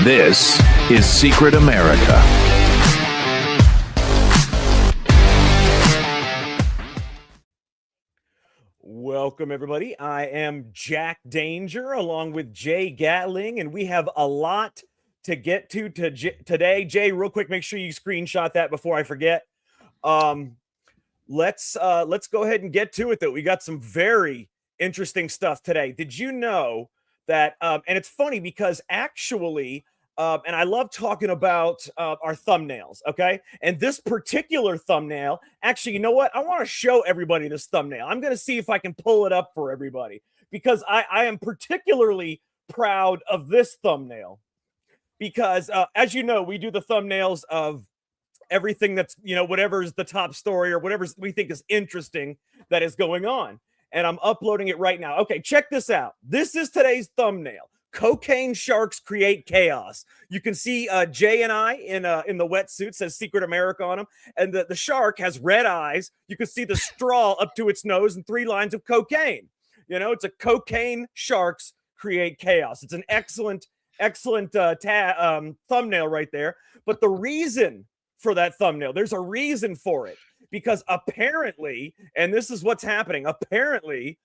This is Secret America. Welcome, everybody. I am Jack Danger along with Jay Gatling, and we have a lot to get to today. Jay, real quick, make sure you screenshot that before I forget. Let's go ahead and get to it, though. We got some very interesting stuff today. Did you know that, and it's funny because actually, and I love talking about our thumbnails, okay? And this particular thumbnail, actually, you know what? I want to show everybody this thumbnail. I'm going to see if I can pull it up for everybody because I am particularly proud of this thumbnail because, as you know, we do the thumbnails of everything that's, whatever's the top story or whatever we think is interesting that is going on. And I'm uploading it right now. Okay, check this out. This is today's thumbnail. Cocaine sharks create chaos. You can see Jay and I in the wetsuit, says Secret America on him. And the shark has red eyes. You can see the straw up to its nose and 3 lines of cocaine. It's a cocaine sharks create chaos. It's an excellent thumbnail right there. But the reason for that thumbnail, there's a reason for it. Because apparently, and this is what's happening, apparently,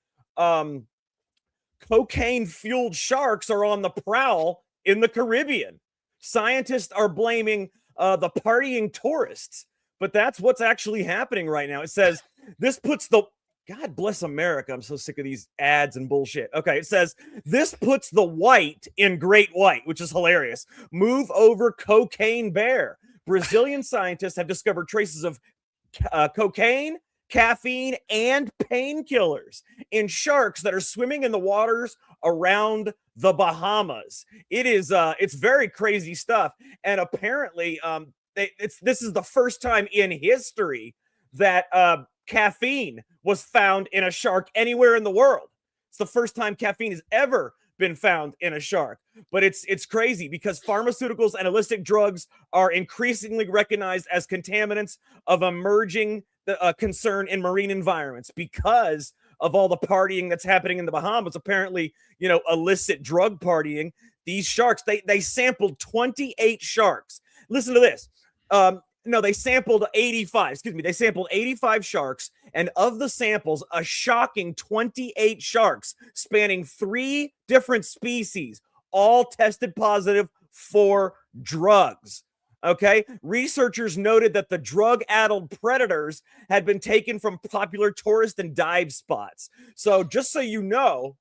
cocaine-fueled sharks are on the prowl in the Caribbean. Scientists are blaming the partying tourists, but that's what's actually happening right now. It says, this puts the... God bless America. I'm so sick of these ads and bullshit. Okay, it says, this puts the white in great white, which is hilarious. Move over cocaine bear. Brazilian scientists have discovered traces of cocaine, caffeine, and painkillers in sharks that are swimming in the waters around the Bahamas. It's very crazy stuff. And apparently, this is the first time in history that caffeine was found in a shark anywhere in the world. It's the first time caffeine has ever been found in a shark. But it's crazy because pharmaceuticals and illicit drugs are increasingly recognized as contaminants of emerging concern in marine environments because of all the partying that's happening in the Bahamas. Apparently, illicit drug partying. These sharks, they sampled 28 sharks. Listen to this. No, they sampled 85. Excuse me. They sampled 85 sharks. And of the samples, a shocking 28 sharks spanning 3 different species all tested positive for drugs. Okay. Researchers noted that the drug-addled predators had been taken from popular tourist and dive spots. So just so you know,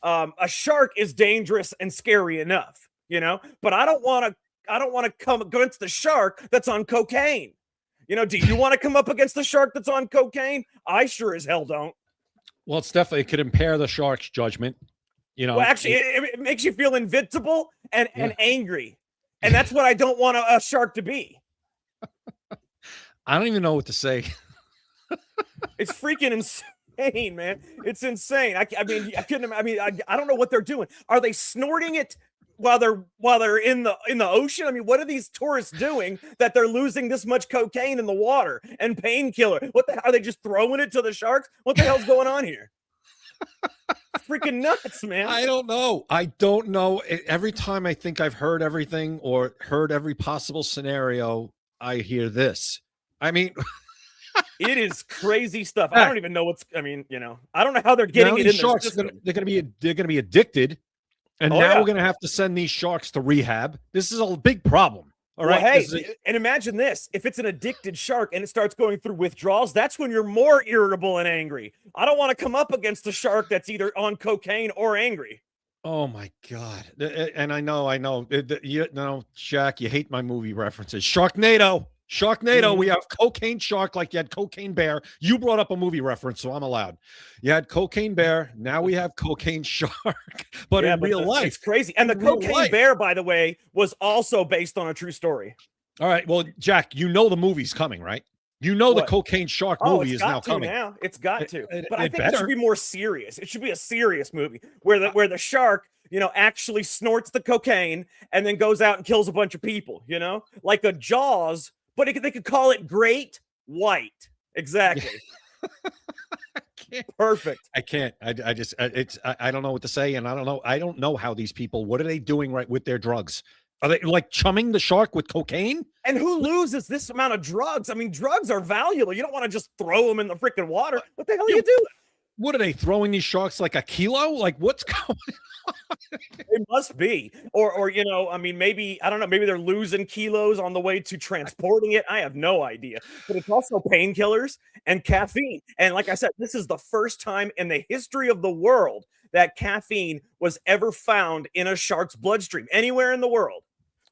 a shark is dangerous and scary enough, but I don't want to come against the shark that's on cocaine. Do you want to come up against the shark that's on cocaine? I sure as hell don't. Well, it could impair the shark's judgment. Well, actually, it makes you feel invincible and angry. And that's what I don't want a shark to be. I don't even know what to say. It's freaking insane, man. It's insane. I don't know what they're doing. Are they snorting it while they're in the ocean? I mean, what are these tourists doing that they're losing this much cocaine in the water and painkiller? Are they just throwing it to the sharks? What the hell's going on here? Freaking nuts, man. I don't know. Every time I think I've heard everything or heard every possible scenario, I hear this. I mean, it is crazy stuff. I don't even know I don't know how they're getting it in sharks. They're going to be addicted. And we're going to have to send these sharks to rehab. This is a big problem. All right. Well, hey, and imagine this. If it's an addicted shark and it starts going through withdrawals, that's when you're more irritable and angry. I don't want to come up against a shark that's either on cocaine or angry. Oh, my God. And I know. Jack, you hate my movie references. Sharknado. We have cocaine shark like you had cocaine bear. You brought up a movie reference, so I'm allowed. You had cocaine bear. Now we have cocaine shark. But in real life. It's crazy. And the cocaine bear, by the way, was also based on a true story. All right. Well, Jack, the movie's coming, right? The cocaine shark movie is now coming. It's got to. But I think it should be more serious. It should be a serious movie where the shark, actually snorts the cocaine and then goes out and kills a bunch of people, like a Jaws. But they could call it Great White. Exactly. Perfect. I can't. I don't know what to say, and I don't know how these people. What are they doing right with their drugs? Are they like chumming the shark with cocaine? And who loses this amount of drugs? I mean, drugs are valuable. You don't want to just throw them in the freaking water. What the hell are you doing? What are they throwing these sharks like a kilo? Like what's going on? It must be. Or you know, I mean, maybe, I don't know, maybe they're losing kilos on the way to transporting it. I have no idea. But it's also painkillers and caffeine. And like I said, this is the first time in the history of the world that caffeine was ever found in a shark's bloodstream anywhere in the world.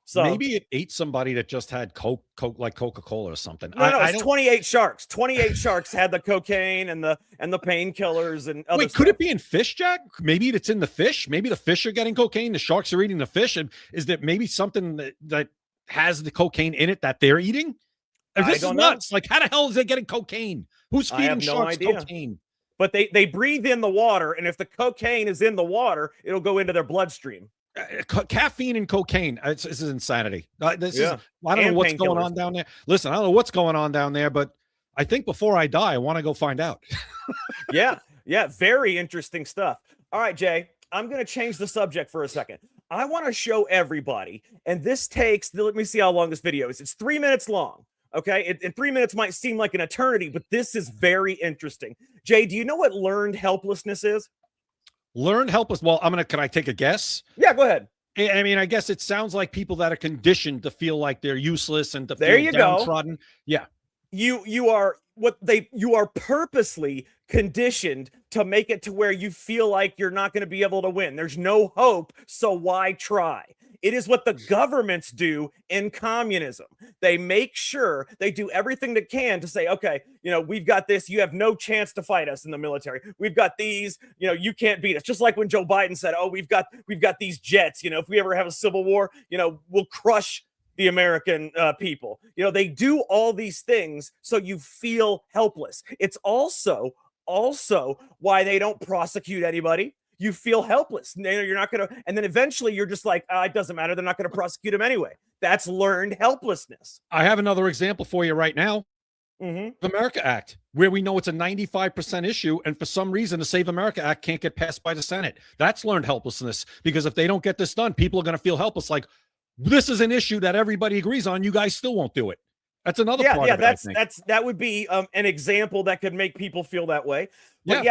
So maybe it ate somebody that just had Coke like Coca-Cola or something. No, it's 28 sharks. 28 sharks had the cocaine and the painkillers and other Wait, stuff. could it be in fish, Jack? Maybe it's in the fish. Maybe the fish are getting cocaine. The sharks are eating the fish. And is there maybe something that has the cocaine in it that they're eating? This is nuts. Like, how the hell is they getting cocaine? Who's feeding sharks cocaine? But they breathe in the water, and if the cocaine is in the water, it'll go into their bloodstream. Caffeine and cocaine. This is insanity. I don't know And what's going on down there. Listen, I don't know what's going on down there, but I think before I die, I want to go find out. Yeah. Very interesting stuff. All right, Jay, I'm going to change the subject for a second. I want to show everybody, and this takes, let me see how long this video is. It's 3 minutes long. Okay. And 3 minutes might seem like an eternity, but this is very interesting. Jay, do you know what learned helplessness is? Learned helpless. Well, can I take a guess? Yeah, go ahead. I mean, I guess it sounds like people that are conditioned to feel like they're useless and to there feel you downtrodden. Go. Yeah. You are purposely conditioned to make it to where you feel like you're not going to be able to win. There's no hope, so why try? It is what the governments do in communism. They make sure they do everything they can to say, okay, you know, we've got this. You have no chance to fight us in the military. We've got these, you know, you can't beat us. Just like when Joe Biden said, oh, we've got these jets. You know, if we ever have a civil war, you know, we'll crush the American people. You know, they do all these things so you feel helpless. It's also why they don't prosecute anybody. You feel helpless. You're not going to, and then eventually you're just like, it doesn't matter. They're not going to prosecute him anyway. That's learned helplessness. I have another example for you right now. Mm-hmm. The America Act, where we know it's a 95% issue. And for some reason, the Save America Act can't get passed by the Senate. That's learned helplessness, because if they don't get this done, people are going to feel helpless. Like, this is an issue that everybody agrees on. You guys still won't do it. That's another part of it. That would be an example that could make people feel that way. But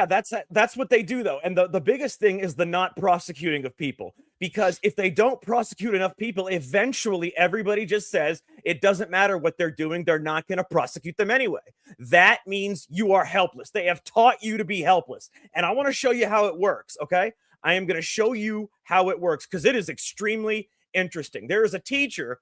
that's what they do, though. And the biggest thing is the not prosecuting of people, because if they don't prosecute enough people, eventually everybody just says it doesn't matter what they're doing. They're not going to prosecute them anyway. That means you are helpless. They have taught you to be helpless. And I want to show you how it works. Okay. I am going to show you how it works, because it is extremely interesting. There is a teacher.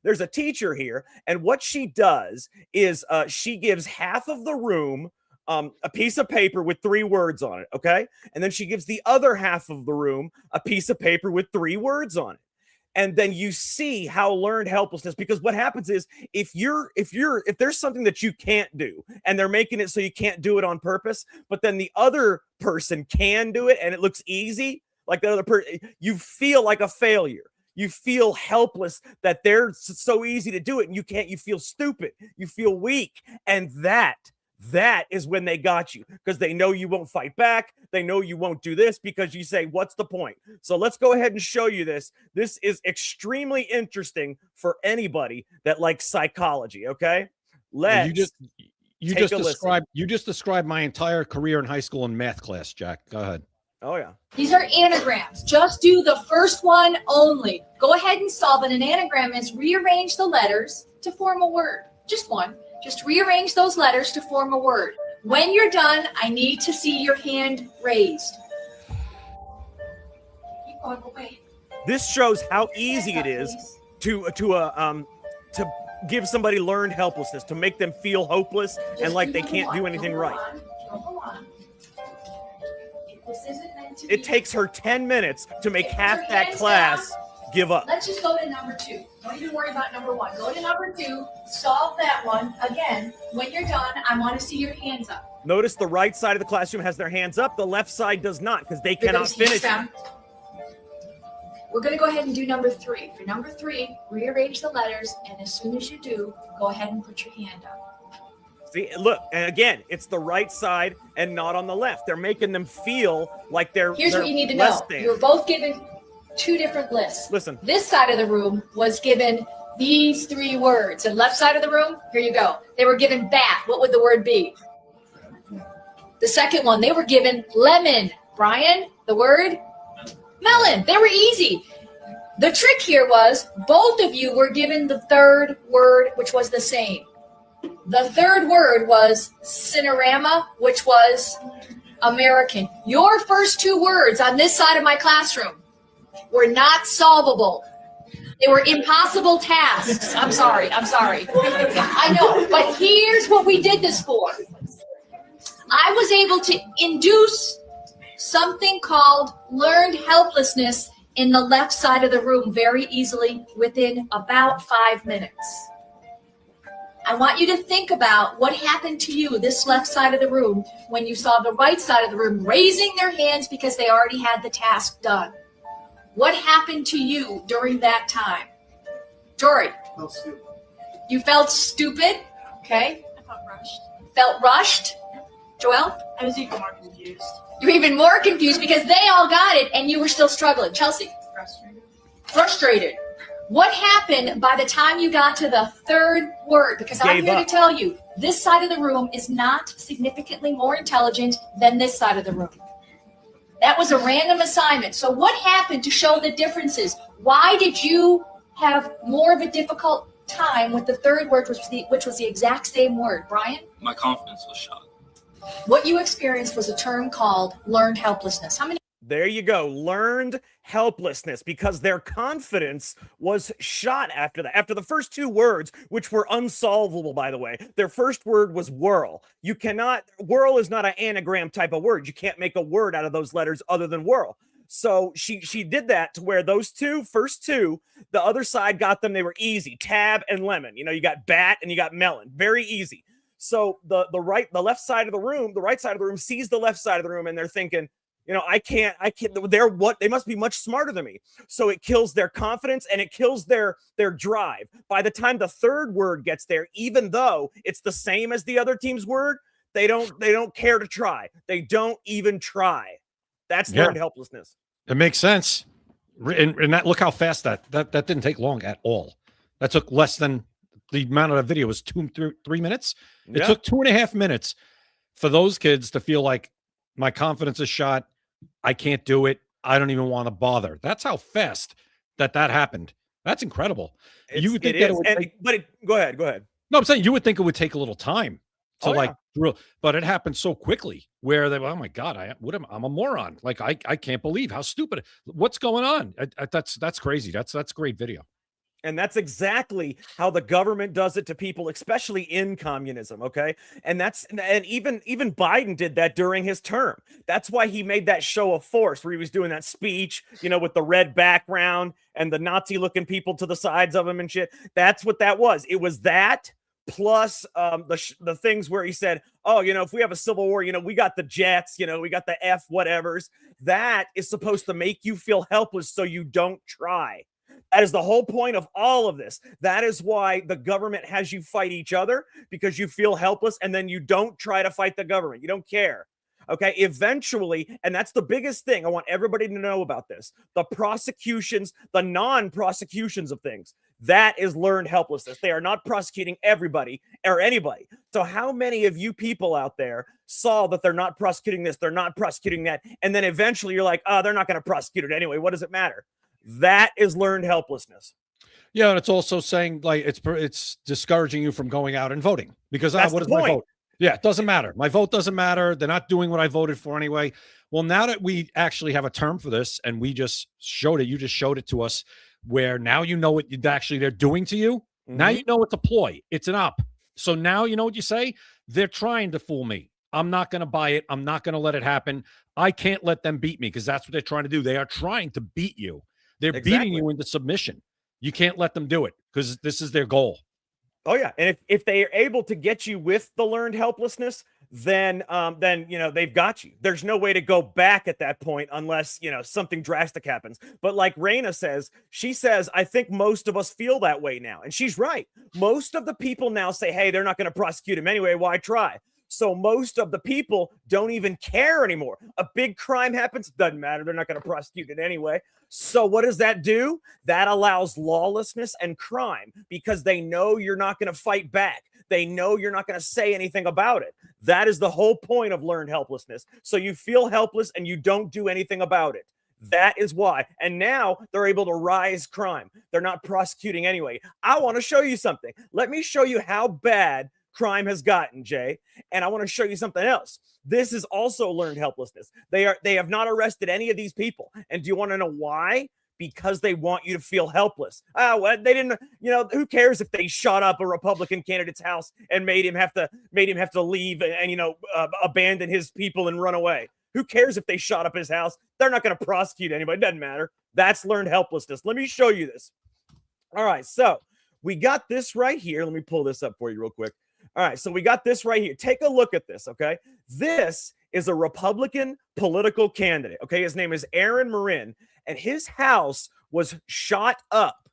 There's a teacher here, and what she does is she gives half of the room a piece of paper with 3 words on it, okay? And then she gives the other half of the room a piece of paper with 3 words on it. And then you see how learned helplessness, because what happens is if there's something that you can't do and they're making it so you can't do it on purpose, but then the other person can do it and it looks easy, like the other person, you feel like a failure. You feel helpless that they're so easy to do it and you can't. You feel stupid. You feel weak. And that is when they got you, because they know you won't fight back. They know you won't do this because you say, what's the point? So let's go ahead and show you this. This is extremely interesting for anybody that likes psychology. Okay. You just described my entire career in high school in math class, Jack. Go ahead. Oh, yeah. These are anagrams. Just do the first one only. Go ahead and solve it. An anagram is rearrange the letters to form a word. Just one. Just rearrange those letters to form a word. When you're done, I need to see your hand raised. Keep going, wait. This shows how easy it is to give somebody learned helplessness, to make them feel hopeless and like they can't do anything right. It takes her 10 minutes to make half that class give up. Let's just go to number 2. Don't even worry about number 1. Go to number 2, solve that one. Again, when you're done, I want to see your hands up. Notice the right side of the classroom has their hands up. The left side does not, because they cannot finish. We're going to go ahead and do number 3. For number 3, rearrange the letters, and as soon as you do, go ahead and put your hand up. See, look, and again, it's the right side and not on the left. They're making them feel like they're Here's they're what you need to less know. than. You're both given two different lists. Listen. This side of the room was given these three words. And left side of the room, here you go. They were given bat. What would the word be? The second one, they were given lemon. Brian, the word? Melon. They were easy. The trick here was both of you were given the third word, which was the same. The third word was cinerama, which was American. Your first two words on this side of my classroom were not solvable. They were impossible tasks. I'm sorry. I know, but here's what we did this for. I was able to induce something called learned helplessness in the left side of the room very easily within about 5 minutes. I want you to think about what happened to you, this left side of the room, when you saw the right side of the room raising their hands because they already had the task done. What happened to you during that time? Jory? Felt stupid. You felt stupid? Okay. I felt rushed. Felt rushed? Joelle? I was even more confused. You're even more confused because they all got it and you were still struggling. Chelsea? Frustrated. Frustrated. What happened by the time you got to the third word? Because I'm here to tell you, this side of the room is not significantly more intelligent than this side of the room. That was a random assignment. So what happened to show the differences? Why did you have more of a difficult time with the third word, which was the exact same word? Brian? My confidence was shot. What you experienced was a term called learned helplessness. How many? There you go. Learned helplessness, because their confidence was shot after that. After the first two words, which were unsolvable, by the way, their first word was whirl. Whirl is not an anagram type of word. You can't make a word out of those letters other than whirl. So she did that to where those first two, the other side got them. They were easy. Tab and lemon. You got bat and you got melon. Very easy. So the right side of the room sees the left side of the room and they're thinking, I can't, they must be much smarter than me. So it kills their confidence and it kills their drive. By the time the third word gets there, even though it's the same as the other team's word, they don't care to try. They don't even try. That's learned helplessness. It makes sense. And that, look how fast that didn't take long at all. That took less than the amount of the video was 3 minutes. It took 2.5 minutes for those kids to feel like my confidence is shot. I can't do it. I don't even want to bother. That's how fast that happened. That's incredible. You would think that it would go ahead. No, I'm saying you would think it would take a little time to drill, but it happened so quickly where they were, oh my God, I'm a moron. Like, I can't believe how stupid, what's going on? That's crazy. That's great video. And that's exactly how the government does it to people, especially in communism. Okay. And even Biden did that during his term. That's why he made that show of force where he was doing that speech, with the red background and the Nazi looking people to the sides of him and shit. That's what that was. It was that plus the things where he said, oh, if we have a civil war, we got the jets, we got the F whatevers. That is supposed to make you feel helpless so you don't try. That is the whole point of all of this. That is why the government has you fight each other, because you feel helpless and then you don't try to fight the government. You don't care. Okay. Eventually, and that's the biggest thing I want everybody to know about this, the prosecutions, the non-prosecutions of things, that is learned helplessness. They are not prosecuting everybody or anybody. So how many of you people out there saw that they're not prosecuting this, they're not prosecuting that, and then eventually you're like, oh, they're not going to prosecute it anyway. What does it matter? That is learned helplessness. Yeah, and it's also saying like it's discouraging you from going out and voting because what is my vote? Yeah, it doesn't matter. My vote doesn't matter. They're not doing what I voted for anyway. Well, now that we actually have a term for this and we just showed it, you just showed it to us, where now you know what they're doing to you. Mm-hmm. Now you know it's a ploy. It's an op. So now you know what you say? They're trying to fool me. I'm not going to buy it. I'm not going to let it happen. I can't let them beat me because that's what they're trying to do. They are trying to beat you. They're beating you into submission. You can't let them do it because this is their goal. Oh yeah, and if they are able to get you with the learned helplessness, then they've got you. There's no way to go back at that point unless something drastic happens. But like Raina says, she says, I think most of us feel that way now, and she's right. Most of the people now say, hey, they're not going to prosecute him anyway. Why try? So most of the people don't even care anymore. A big crime happens, doesn't matter. They're not going to prosecute it anyway. So what does that do? That allows lawlessness and crime because they know you're not going to fight back. They know you're not going to say anything about it. That is the whole point of learned helplessness. So you feel helpless and you don't do anything about it. That is why. And now they're able to rise crime. They're not prosecuting anyway. I want to show you something. Let me show you how bad crime has gotten, Jay. And I want to show you something else. This is also learned helplessness. They have not arrested any of these people. And do you want to know why? Because they want you to feel helpless. What they didn't, who cares if they shot up a Republican candidate's house and made him have to leave and abandon his people and run away? Who cares if they shot up his house? They're not going to prosecute anybody. It doesn't matter. That's learned helplessness. Let me show you this. All right, so we got this right here. Let me pull this up for you real quick. All right, so we got this right here. Take a look at this, okay? This is a Republican political candidate, okay? His name is Aaron Marin, and his house was shot up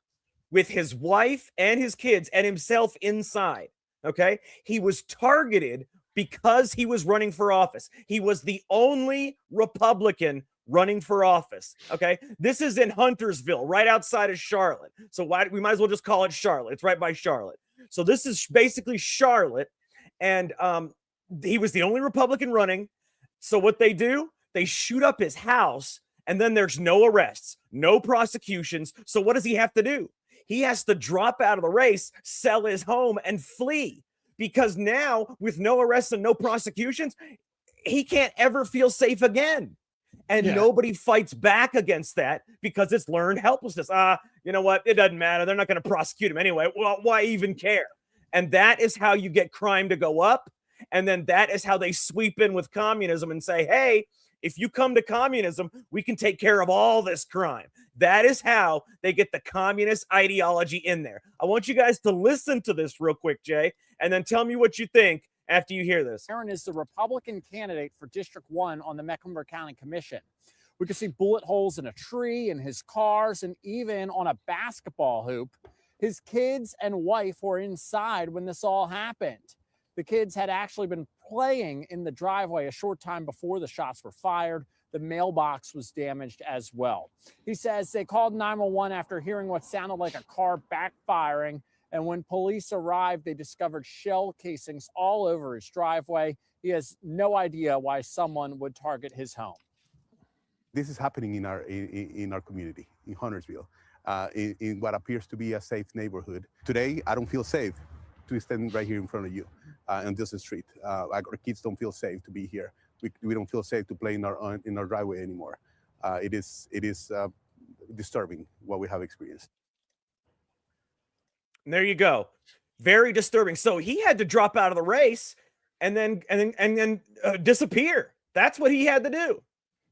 with his wife and his kids and himself inside, okay? He was targeted because he was running for office. He was the only Republican running for office, okay? This is in Huntersville, right outside of Charlotte. So we might as well just call it Charlotte. It's right by Charlotte. So this is basically Charlotte, and he was the only Republican running. So what they do, they shoot up his house, and then there's no arrests, no prosecutions. So what does he have to do? He has to drop out of the race, sell his home, and flee. Because now, with no arrests and no prosecutions, he can't ever feel safe again. And nobody fights back against that because it's learned helplessness. You know what? It doesn't matter. They're not going to prosecute him anyway. Well, why even care? And that is how you get crime to go up. And then that is how they sweep in with communism and say, hey, if you come to communism, we can take care of all this crime. That is how they get the communist ideology in there. I want you guys to listen to this real quick, Jay, and then tell me what you think after you hear this. Aaron is the Republican candidate for District 1 on the Mecklenburg County Commission. We could see bullet holes in a tree, in his cars, and even on a basketball hoop. His kids and wife were inside when this all happened. The kids had actually been playing in the driveway a short time before the shots were fired. The mailbox was damaged as well. He says they called 911 after hearing what sounded like a car backfiring. And when police arrived, they discovered shell casings all over his driveway. He has no idea why someone would target his home. This is happening in our community, in Huntersville, in what appears to be a safe neighborhood. Today, I don't feel safe to stand right here in front of you on this street. Our kids don't feel safe to be here. We don't feel safe to play in our driveway anymore. It is disturbing what we have experienced. And there you go. Very disturbing. So he had to drop out of the race and then disappear. That's what he had to do.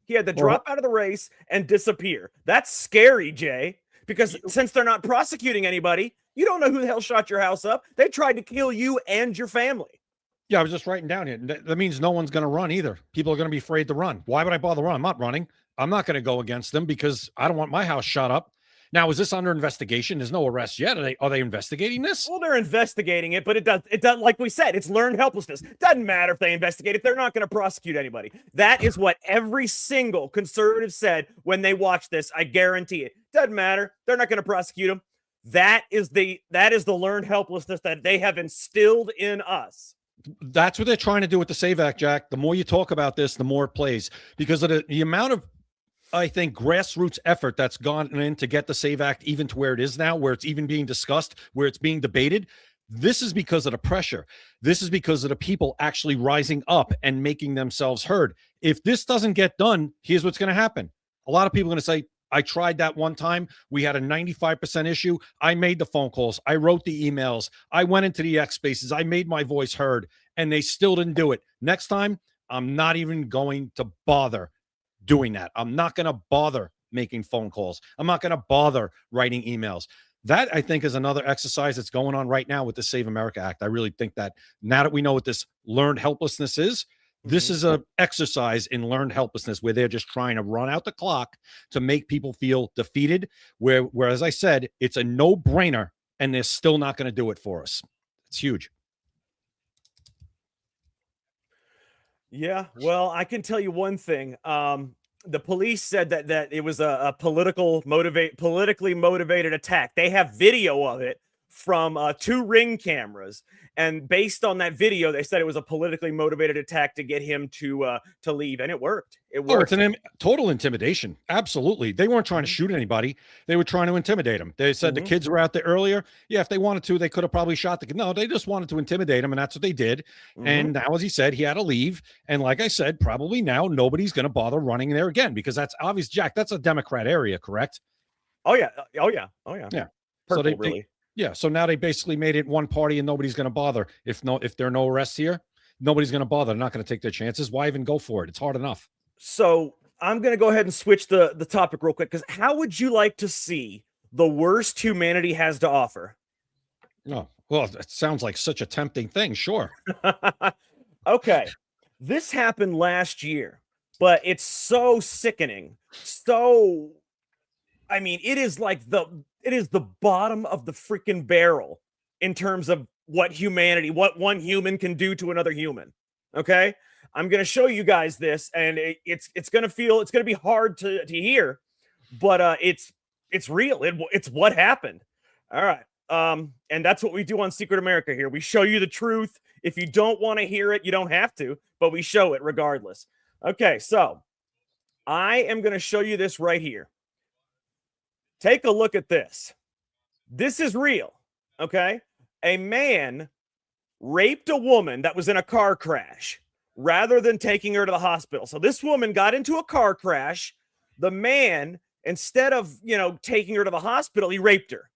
He had to drop out of the race and disappear. That's scary, Jay, because since they're not prosecuting anybody, you don't know who the hell shot your house up. They tried to kill you and your family. Yeah, I was just writing down here. That means no one's going to run either. People are going to be afraid to run. Why would I bother running? I'm not running. I'm not going to go against them because I don't want my house shot up. Now, is this under investigation? There's no arrest yet. Are they investigating this? Well, they're investigating it, but it does, like we said, it's learned helplessness. Doesn't matter if they investigate it. They're not going to prosecute anybody. That is what every single conservative said when they watched this. I guarantee it. Doesn't matter. They're not going to prosecute them. That is the learned helplessness that they have instilled in us. That's what they're trying to do with the SAVE Act, Jack. The more you talk about this, the more it plays because of the amount of, I think, grassroots effort that's gone in to get the SAVE Act even to where it is now, where it's even being discussed, where it's being debated. This is because of the pressure. This is because of the people actually rising up and making themselves heard. If this doesn't get done, here's what's going to happen. A lot of people are going to say, I tried that one time. We had a 95% issue. I made the phone calls. I wrote the emails. I went into the X spaces. I made my voice heard, and they still didn't do it. Next time, I'm not even going to bother doing that. I'm not going to bother making phone calls. I'm not going to bother writing emails. That, I think, is another exercise that's going on right now with the Save America Act. I really think that now that we know what this learned helplessness is, this is an exercise in learned helplessness where they're just trying to run out the clock to make people feel defeated, where as I said, it's a no-brainer, and they're still not going to do it for us. It's huge. Yeah, well, I can tell you one thing. The police said that it was a politically motivated attack. They have video of it from 2 Ring cameras, and based on that video, they said it was a politically motivated attack to get him to leave, and it worked. It Oh, it's worked. total intimidation. Absolutely. They weren't trying to shoot anybody. They were trying to intimidate him. They said the kids were out there earlier. Yeah, if they wanted to, they could have probably shot the kid. No, they just wanted to intimidate him, and that's what they did. And now, as he said, he had to leave. And like I said, probably now nobody's going to bother running there again because that's obvious. Jack, that's a Democrat area, correct? Oh yeah, oh yeah, oh yeah. Yeah. Purple, So they really. yeah. So now they basically made it one party, and nobody's going to bother. If there are no arrests here, nobody's going to bother. They're not going to take their chances. Why even go for it? It's hard enough. So I'm going to go ahead and switch the topic real quick, because how would you like to see the worst humanity has to offer? Oh, well, it sounds like such a tempting thing. Sure. Okay, this happened last year, but it's so sickening. So, I mean, it is the bottom of the freaking barrel in terms of what one human can do to another human. Okay, I'm going to show you guys this, and it's going to be hard to hear, but it's real. It's what happened. All right. And that's what we do on Secret America here. We show you the truth. If you don't want to hear it, you don't have to, but we show it regardless. Okay, so I am going to show you this right here. Take a look at this. This is real. Okay. A man raped a woman that was in a car crash rather than taking her to the hospital. So this woman got into a car crash. The man, instead of, taking her to the hospital, he raped her.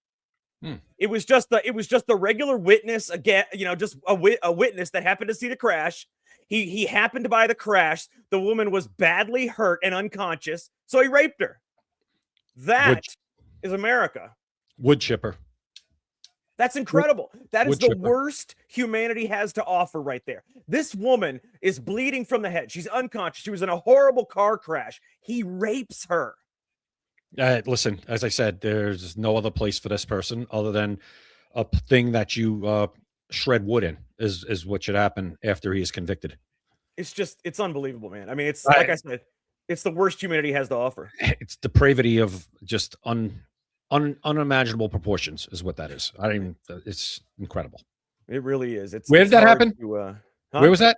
It was just the regular witness, again, just a witness that happened to see the crash. He happened to buy the crash. The woman was badly hurt and unconscious, so he raped her. That is America. Wood chipper. That's incredible. That is the worst humanity has to offer right there. This woman is bleeding from the head. She's unconscious. She was in a horrible car crash. He rapes her. Listen, as I said, there's no other place for this person other than a thing that you shred wood in is what should happen after he is convicted. It's unbelievable, man. I mean, it's like I said, it's the worst humanity has to offer. It's depravity of just unimaginable proportions is what that is. It's incredible. It really is. Where did that happen? Where was that?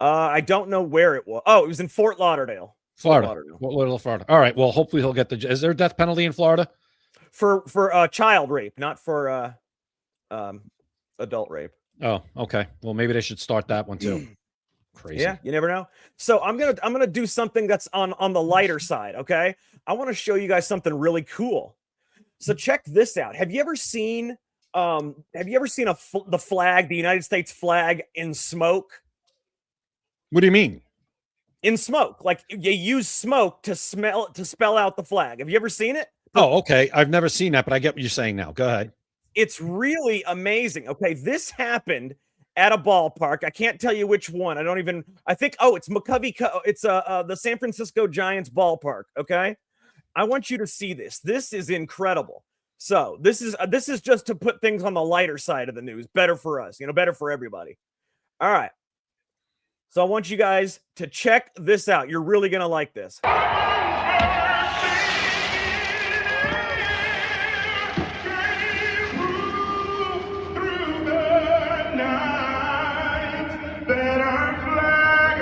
I don't know where it was. Oh, it was in Fort Lauderdale. Florida. Florida. All right. Well, hopefully he'll get is there a death penalty in Florida? For child rape, not for adult rape. Oh, okay. Well, maybe they should start that one too. Crazy. Yeah, you never know. So I'm gonna do something that's on the lighter side. Okay, I want to show you guys something really cool. So check this out. Have you ever seen the flag, the United States flag, in smoke? What do you mean? In smoke, like you use smoke to spell out the flag. Have you ever seen it? Oh, okay. I've never seen that, but I get what you're saying now. Go ahead. It's really amazing. Okay, this happened at a ballpark. I can't tell you which one. I think it's McCovey. It's the San Francisco Giants ballpark. Okay, I want you to see this. This is incredible. So this is just to put things on the lighter side of the news. Better for us, better for everybody. All right. So I want you guys to check this out. You're really going to like this.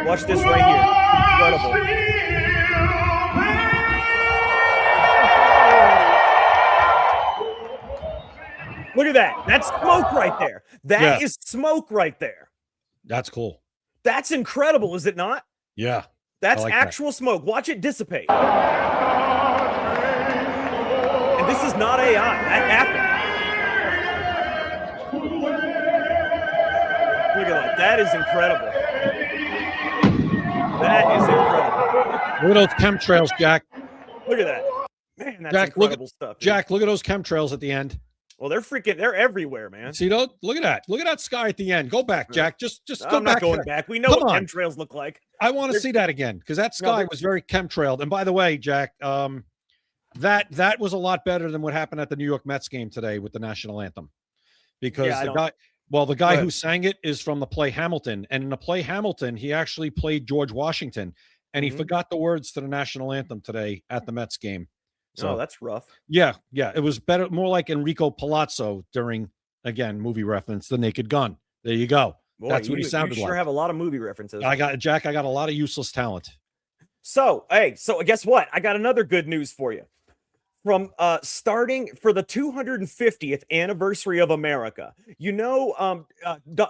Watch this right here. Incredible. Look at that. That's smoke right there. That is smoke right there. That's cool. That's incredible, is it not? Yeah. That's actual smoke. Watch it dissipate. And this is not AI. That happened. Look at that. That is incredible. That is incredible. Look at those chemtrails, Jack. Look at that. Man, that's Jack, incredible stuff. Dude. Jack, look at those chemtrails at the end. Well, they're everywhere, man. See those? Look at that. Look at that sky at the end. Go back, Jack. Just go back. I'm not going back. We know what chemtrails look like. I want to see that again because that sky was very chemtrailed. And by the way, Jack, that was a lot better than what happened at the New York Mets game today with the national anthem. Because Well, the guy ahead. who sang it is from the play Hamilton. And in the play Hamilton, he actually played George Washington. And he Mhm. forgot the words to the national anthem today at the Mets game. So, Oh, that's rough. yeah. It was better, more like Enrico Palazzo during, again, movie reference, The Naked Gun. There you go. Boy, That's what he you sounded sure like. have a lot of movie references. I got a lot of useless talent. So, hey, so guess what? I got another good news for you. From starting for the 250th anniversary of America,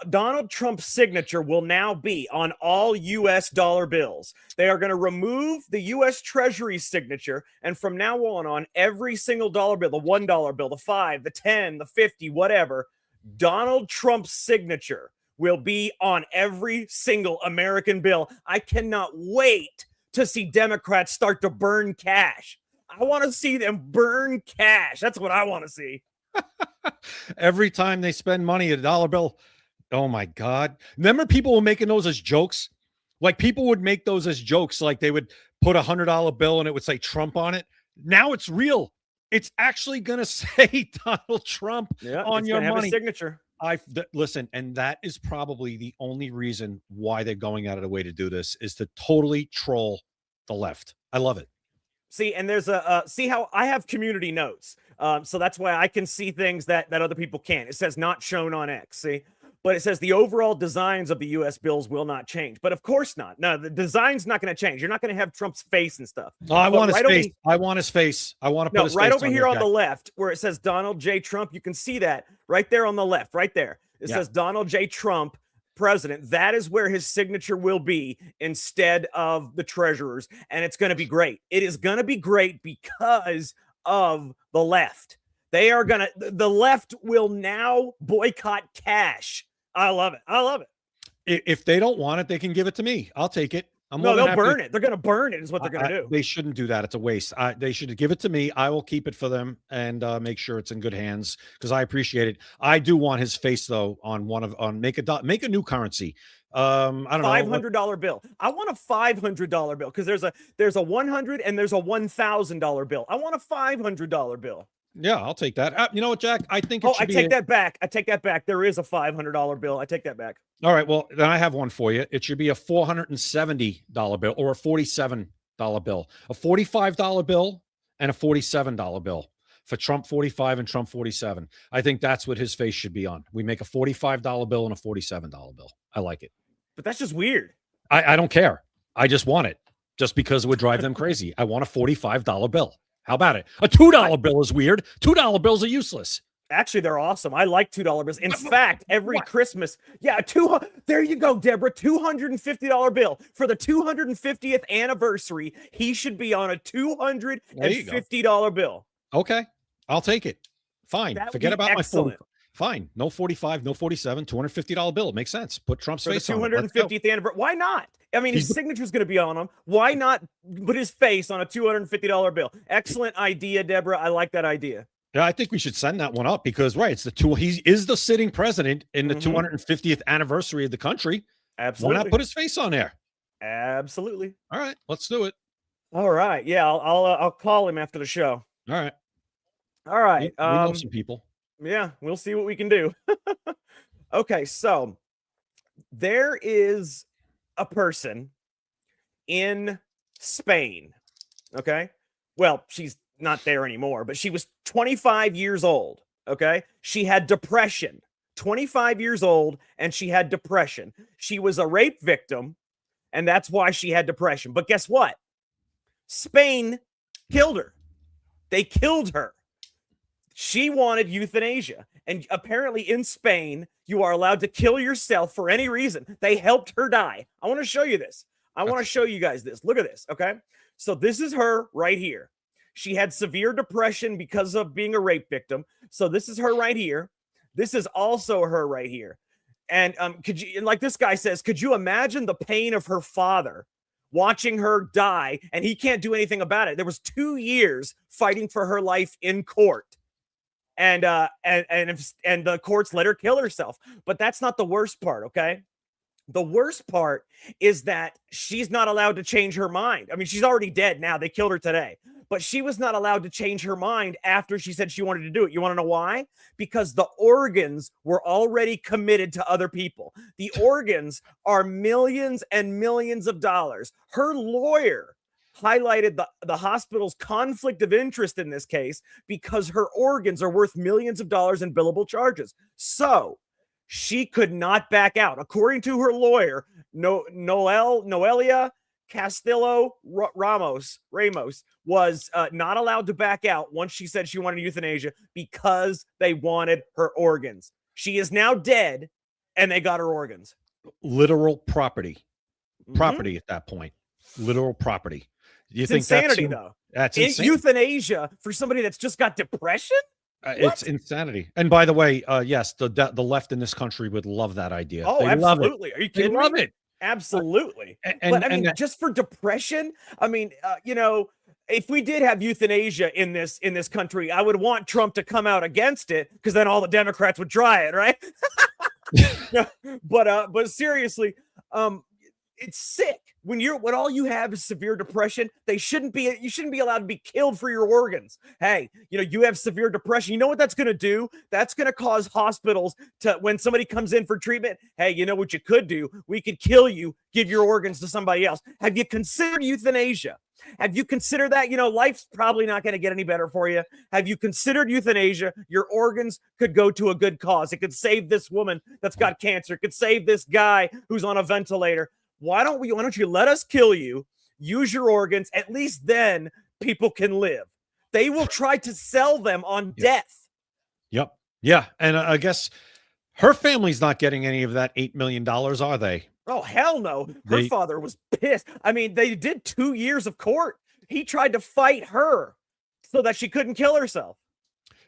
Donald Trump's signature will now be on all U.S. dollar bills. They are going to remove the U.S. Treasury signature, and from now on every single dollar bill, the $1 bill, the 5, the 10, the 50, whatever, Donald Trump's signature will be on every single American bill. I cannot wait to see Democrats start to burn cash. I want to see them burn cash. That's what I want to see. Every time they spend money, a dollar bill. Oh my God. Remember people were making those as jokes? Like people would make those as jokes. Like they would put $100 bill and it would say Trump on it. Now it's real. It's actually going to say Donald Trump on your money. Have a signature. Listen, and that is probably the only reason why they're going out of the way to do this is to totally troll the left. I love it. See, and there's see how I have community notes. So that's why I can see things that other people can't. It says not shown on X, see? But it says the overall designs of the U.S. bills will not change. But of course not. No, the design's not going to change. You're not going to have Trump's face and stuff. Oh, I want his face. I want his face. I want to put his face right over here there, on Jack. the left where it says Donald J. Trump. You can see that right there on the left, right there. It says Donald J. Trump, president. That is where his signature will be instead of the treasurer's. And it's going to be great. It is going to be great because of the left. The left will now boycott cash. I love it. I love it. If they don't want it, they can give it to me. I'll take it. No, they'll burn it. They're going to burn it is what they're going to do. They shouldn't do that. It's a waste. They should give it to me. I will keep it for them and make sure it's in good hands because I appreciate it. I do want his face though make a new currency. I don't know. $500 bill. I want a $500 bill because there's a $100 and there's a $1,000 bill. I want a $500 bill. Yeah, I'll take that. You know what, Jack? I think I take that back. I take that back. There is a $500 bill. I take that back. All right. Well, then I have one for you. It should be a $470 bill or a $47 bill, a $45 bill and a $47 bill for Trump 45 and Trump 47. I think that's what his face should be on. We make a $45 bill and a $47 bill. I like it. But that's just weird. I don't care. I just want it just because it would drive them crazy. I want a $45 bill. How about it? A $2 bill is weird. $2 bills are useless. Actually, they're awesome. I like $2 bills. In fact, every Christmas, there you go, Deborah, $250 bill for the 250th anniversary. He should be on a $250 bill. Okay, I'll take it. Fine. Forget about excellent. my 40. Fine. No 45, no 47, $250 bill. It makes sense. Put Trump's For face the on it. 250th anniversary. Why not? I mean, his signature's going to be on him. Why not put his face on a $250 bill? Excellent idea, Deborah. I like that idea. Yeah, I think we should send that one up because, right, he is the sitting president in the 250th anniversary of the country. Absolutely. Why not put his face on there? Absolutely. All right, let's do it. All right. Yeah, I'll call him after the show. All right. All right. We know some people. Yeah, we'll see what we can do. Okay, so there is a person in Spain. Okay. Well, she's not there anymore, but she was 25 years old. Okay. She had depression, 25 years old, and she had depression. She was a rape victim, and that's why she had depression. But guess what? Spain killed her. They killed her. She wanted euthanasia. And apparently in Spain, you are allowed to kill yourself for any reason. They helped her die. I want to show you this. I want to show you guys this. Look at this, okay? So this is her right here. She had severe depression because of being a rape victim. So this is her right here. This is also her right here. And like this guy says, could you imagine the pain of her father watching her die and he can't do anything about it? There was 2 years fighting for her life in court. And the courts let her kill herself. But that's not the worst part, okay? The worst part is that she's not allowed to change her mind. I mean, she's already dead now. They killed her today. but she was not allowed to change her mind after she said she wanted to do it. You want to know why? Because the organs were already committed to other people. The organs are millions and millions of dollars. Her lawyer highlighted the hospital's conflict of interest in this case because her organs are worth millions of dollars in billable charges. So she could not back out. According to her lawyer, Noelia Castillo Ramos was not allowed to back out once she said she wanted euthanasia because they wanted her organs. She is now dead, and they got her organs. Literal property. Property at that point. Literal property. You It's think insanity, though. That's insane. Euthanasia for somebody that's just got depression? It's insanity. And by the way, yes, the left in this country would love that idea. Oh, they absolutely. Love it. Are you kidding They love me? it. Absolutely. And, But I mean, just for depression, I mean, if we did have euthanasia in this country, I would want Trump to come out against it because then all the Democrats would try it, right? But seriously, it's sick when all you have is severe depression. You shouldn't be allowed to be killed for your organs. Hey, you have severe depression. You know what that's going to do? That's going to cause hospitals to, when somebody comes in for treatment, hey, you know what you could do? We could kill you, give your organs to somebody else. Have you considered euthanasia? Have you considered that? Life's probably not going to get any better for you. Have you considered euthanasia? Your organs could go to a good cause. It could save this woman that's got cancer. It could save this guy who's on a ventilator. Why don't you let us kill you, use your organs? At least then people can live. They will try to sell them on death. Yep. Yeah. And I guess her family's not getting any of that $8 million, are they? Oh, hell no. Her father was pissed. I mean, they did 2 years of court. He tried to fight her so that she couldn't kill herself.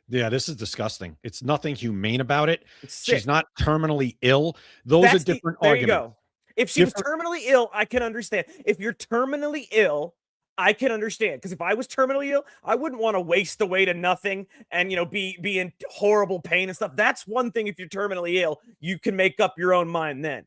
Yeah, this is disgusting. It's nothing humane about it. She's not terminally ill. Those are different arguments. There you go. If she was terminally ill, I can understand. If you're terminally ill, I can understand. Because if I was terminally ill, I wouldn't want to waste away to nothing and, be in horrible pain and stuff. That's one thing. If you're terminally ill, you can make up your own mind then.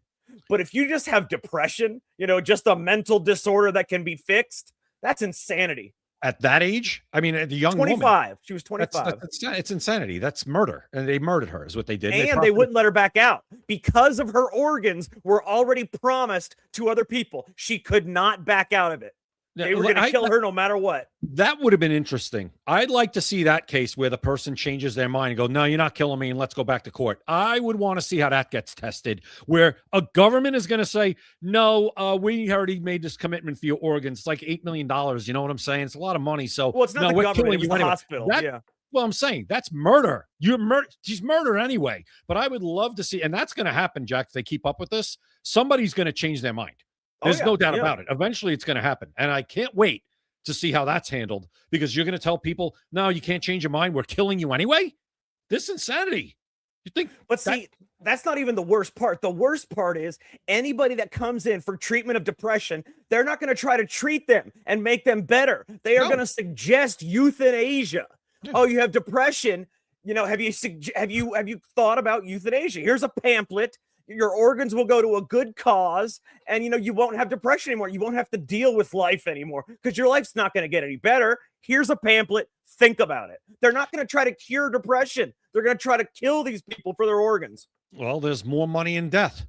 But if you just have depression, just a mental disorder that can be fixed, that's insanity. At that age? I mean, the young 25. woman. She was 25. It's insanity. That's murder. And they murdered her is what they did. And they wouldn't let her back out because of her organs were already promised to other people. She could not back out of it. They were going to kill her no matter what. That would have been interesting. I'd like to see that case where the person changes their mind and go, no, you're not killing me, and let's go back to court. I would want to see how that gets tested, where a government is going to say, no, we already made this commitment for your organs. It's like $8 million. You know what I'm saying? It's a lot of money. So, well, it's not the government, it's the hospital. Well, I'm saying that's murder. She's murdered anyway. But I would love to see, and that's going to happen, Jack, if they keep up with this. Somebody's going to change their mind. There's no doubt about it. Eventually, it's going to happen. And I can't wait to see how that's handled, because you're going to tell people, no, you can't change your mind. We're killing you anyway. This is insanity. You think? But see, that's not even the worst part. The worst part is anybody that comes in for treatment of depression, they're not going to try to treat them and make them better. They are going to suggest euthanasia. Yeah. Oh, you have depression. Have you thought about euthanasia? Here's a pamphlet. Your organs will go to a good cause, and you won't have depression anymore. You won't have to deal with life anymore because your life's not going to get any better. Here's a pamphlet. Think about it. They're not going to try to cure depression. They're going to try to kill these people for their organs. Well, there's more money in death.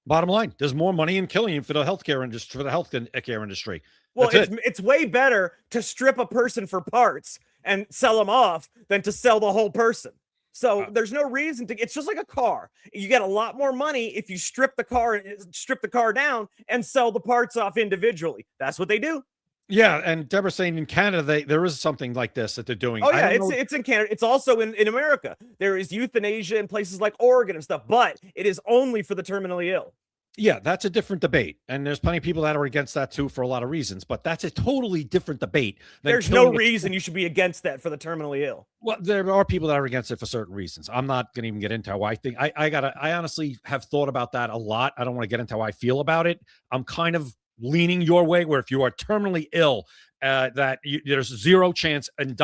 Bottom line, there's more money in killing you for the healthcare industry, Well, it's way better to strip a person for parts and sell them off than to sell the whole person. So there's no reason to. It's just like a car. You get a lot more money if you strip the car down and sell the parts off individually. That's what they do. Yeah, and Deborah's saying in Canada there is something like this that they're doing. Oh yeah, it's in Canada. It's also in America. There is euthanasia in places like Oregon and stuff, but it is only for the terminally ill. Yeah, that's a different debate. And there's plenty of people that are against that too for a lot of reasons, but that's a totally different debate. There's no reason you should be against that for the terminally ill. Well, there are people that are against it for certain reasons. I'm not going to even get into how I think. I honestly have thought about that a lot. I don't want to get into how I feel about it. I'm kind of leaning your way, where if you are terminally ill, there's zero chance, and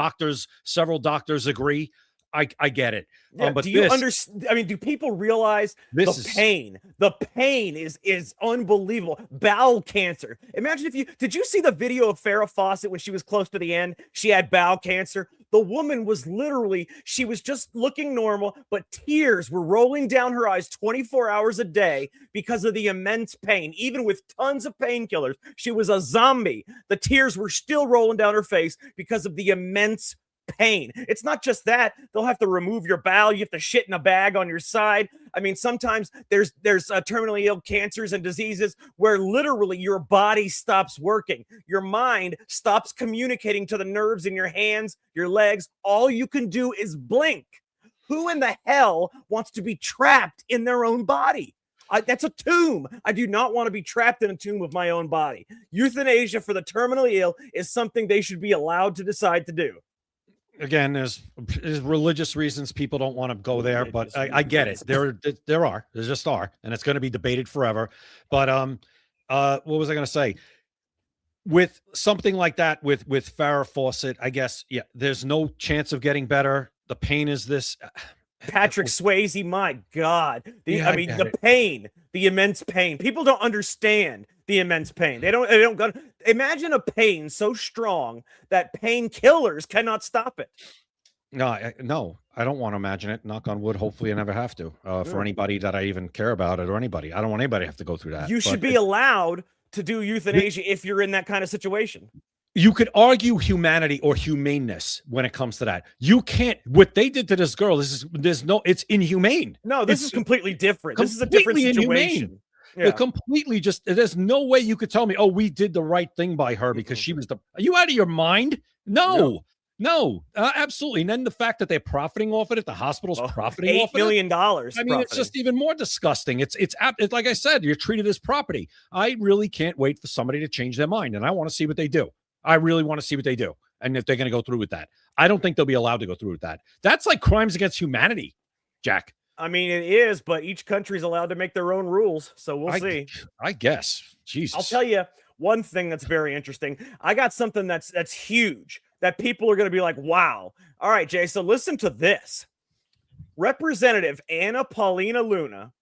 several doctors agree, I get it. Yeah, But do you this, understand? I mean, do people realize this the is pain? The pain is unbelievable. Bowel cancer. Imagine if you did you see the video of Farrah Fawcett when she was close to the end? She had bowel cancer. The woman was literally, she was just looking normal, but tears were rolling down her eyes 24 hours a day because of the immense pain. Even with tons of painkillers, she was a zombie. The tears were still rolling down her face because of the immense pain. It's not just that. They'll have to remove your bowel. You have to shit in a bag on your side. I mean, sometimes there's terminally ill cancers and diseases where literally your body stops working. Your mind stops communicating to the nerves in your hands, your legs. All you can do is blink. Who in the hell wants to be trapped in their own body? That's a tomb. I do not want to be trapped in a tomb of my own body. Euthanasia for the terminally ill is something they should be allowed to decide to do. again, there's religious reasons people don't want to go there, but I get it. There just are, and it's going to be debated forever. But what was I going to say? With something like that, with Farrah Fawcett, I guess, yeah, there's no chance of getting better. The pain is this. Patrick Swayze, my God. Yeah, I mean, the pain, the immense pain. People don't understand the immense pain. They don't imagine a pain so strong that painkillers cannot stop it. No, I don't want to imagine it. Knock on wood. Hopefully I never have to, for anybody that I even care about it or anybody. I don't want anybody to have to go through that. You should be allowed to do euthanasia if you're in that kind of situation. You could argue humanity or humaneness when it comes to that. You can't. What they did to this girl it's inhumane. No, this is completely different. This is a different situation. Yeah. Completely just, there's no way you could tell me, oh, we did the right thing by her because she was are you out of your mind? No, absolutely. And then the fact that they're profiting off it, the hospital's profiting off $8 million. I mean, it's just even more disgusting. It's like I said, you're treated as property. I really can't wait for somebody to change their mind. And I want to see what they do. I really want to see what they do. And if they're going to go through with that, I don't think they'll be allowed to go through with that. That's like crimes against humanity, Jack. I mean, it is, but each country's allowed to make their own rules. So we'll see. I guess. Jesus. I'll tell you one thing that's very interesting. I got something that's huge that people are going to be like, wow. All right, Jay. So listen to this. Representative Anna Paulina Luna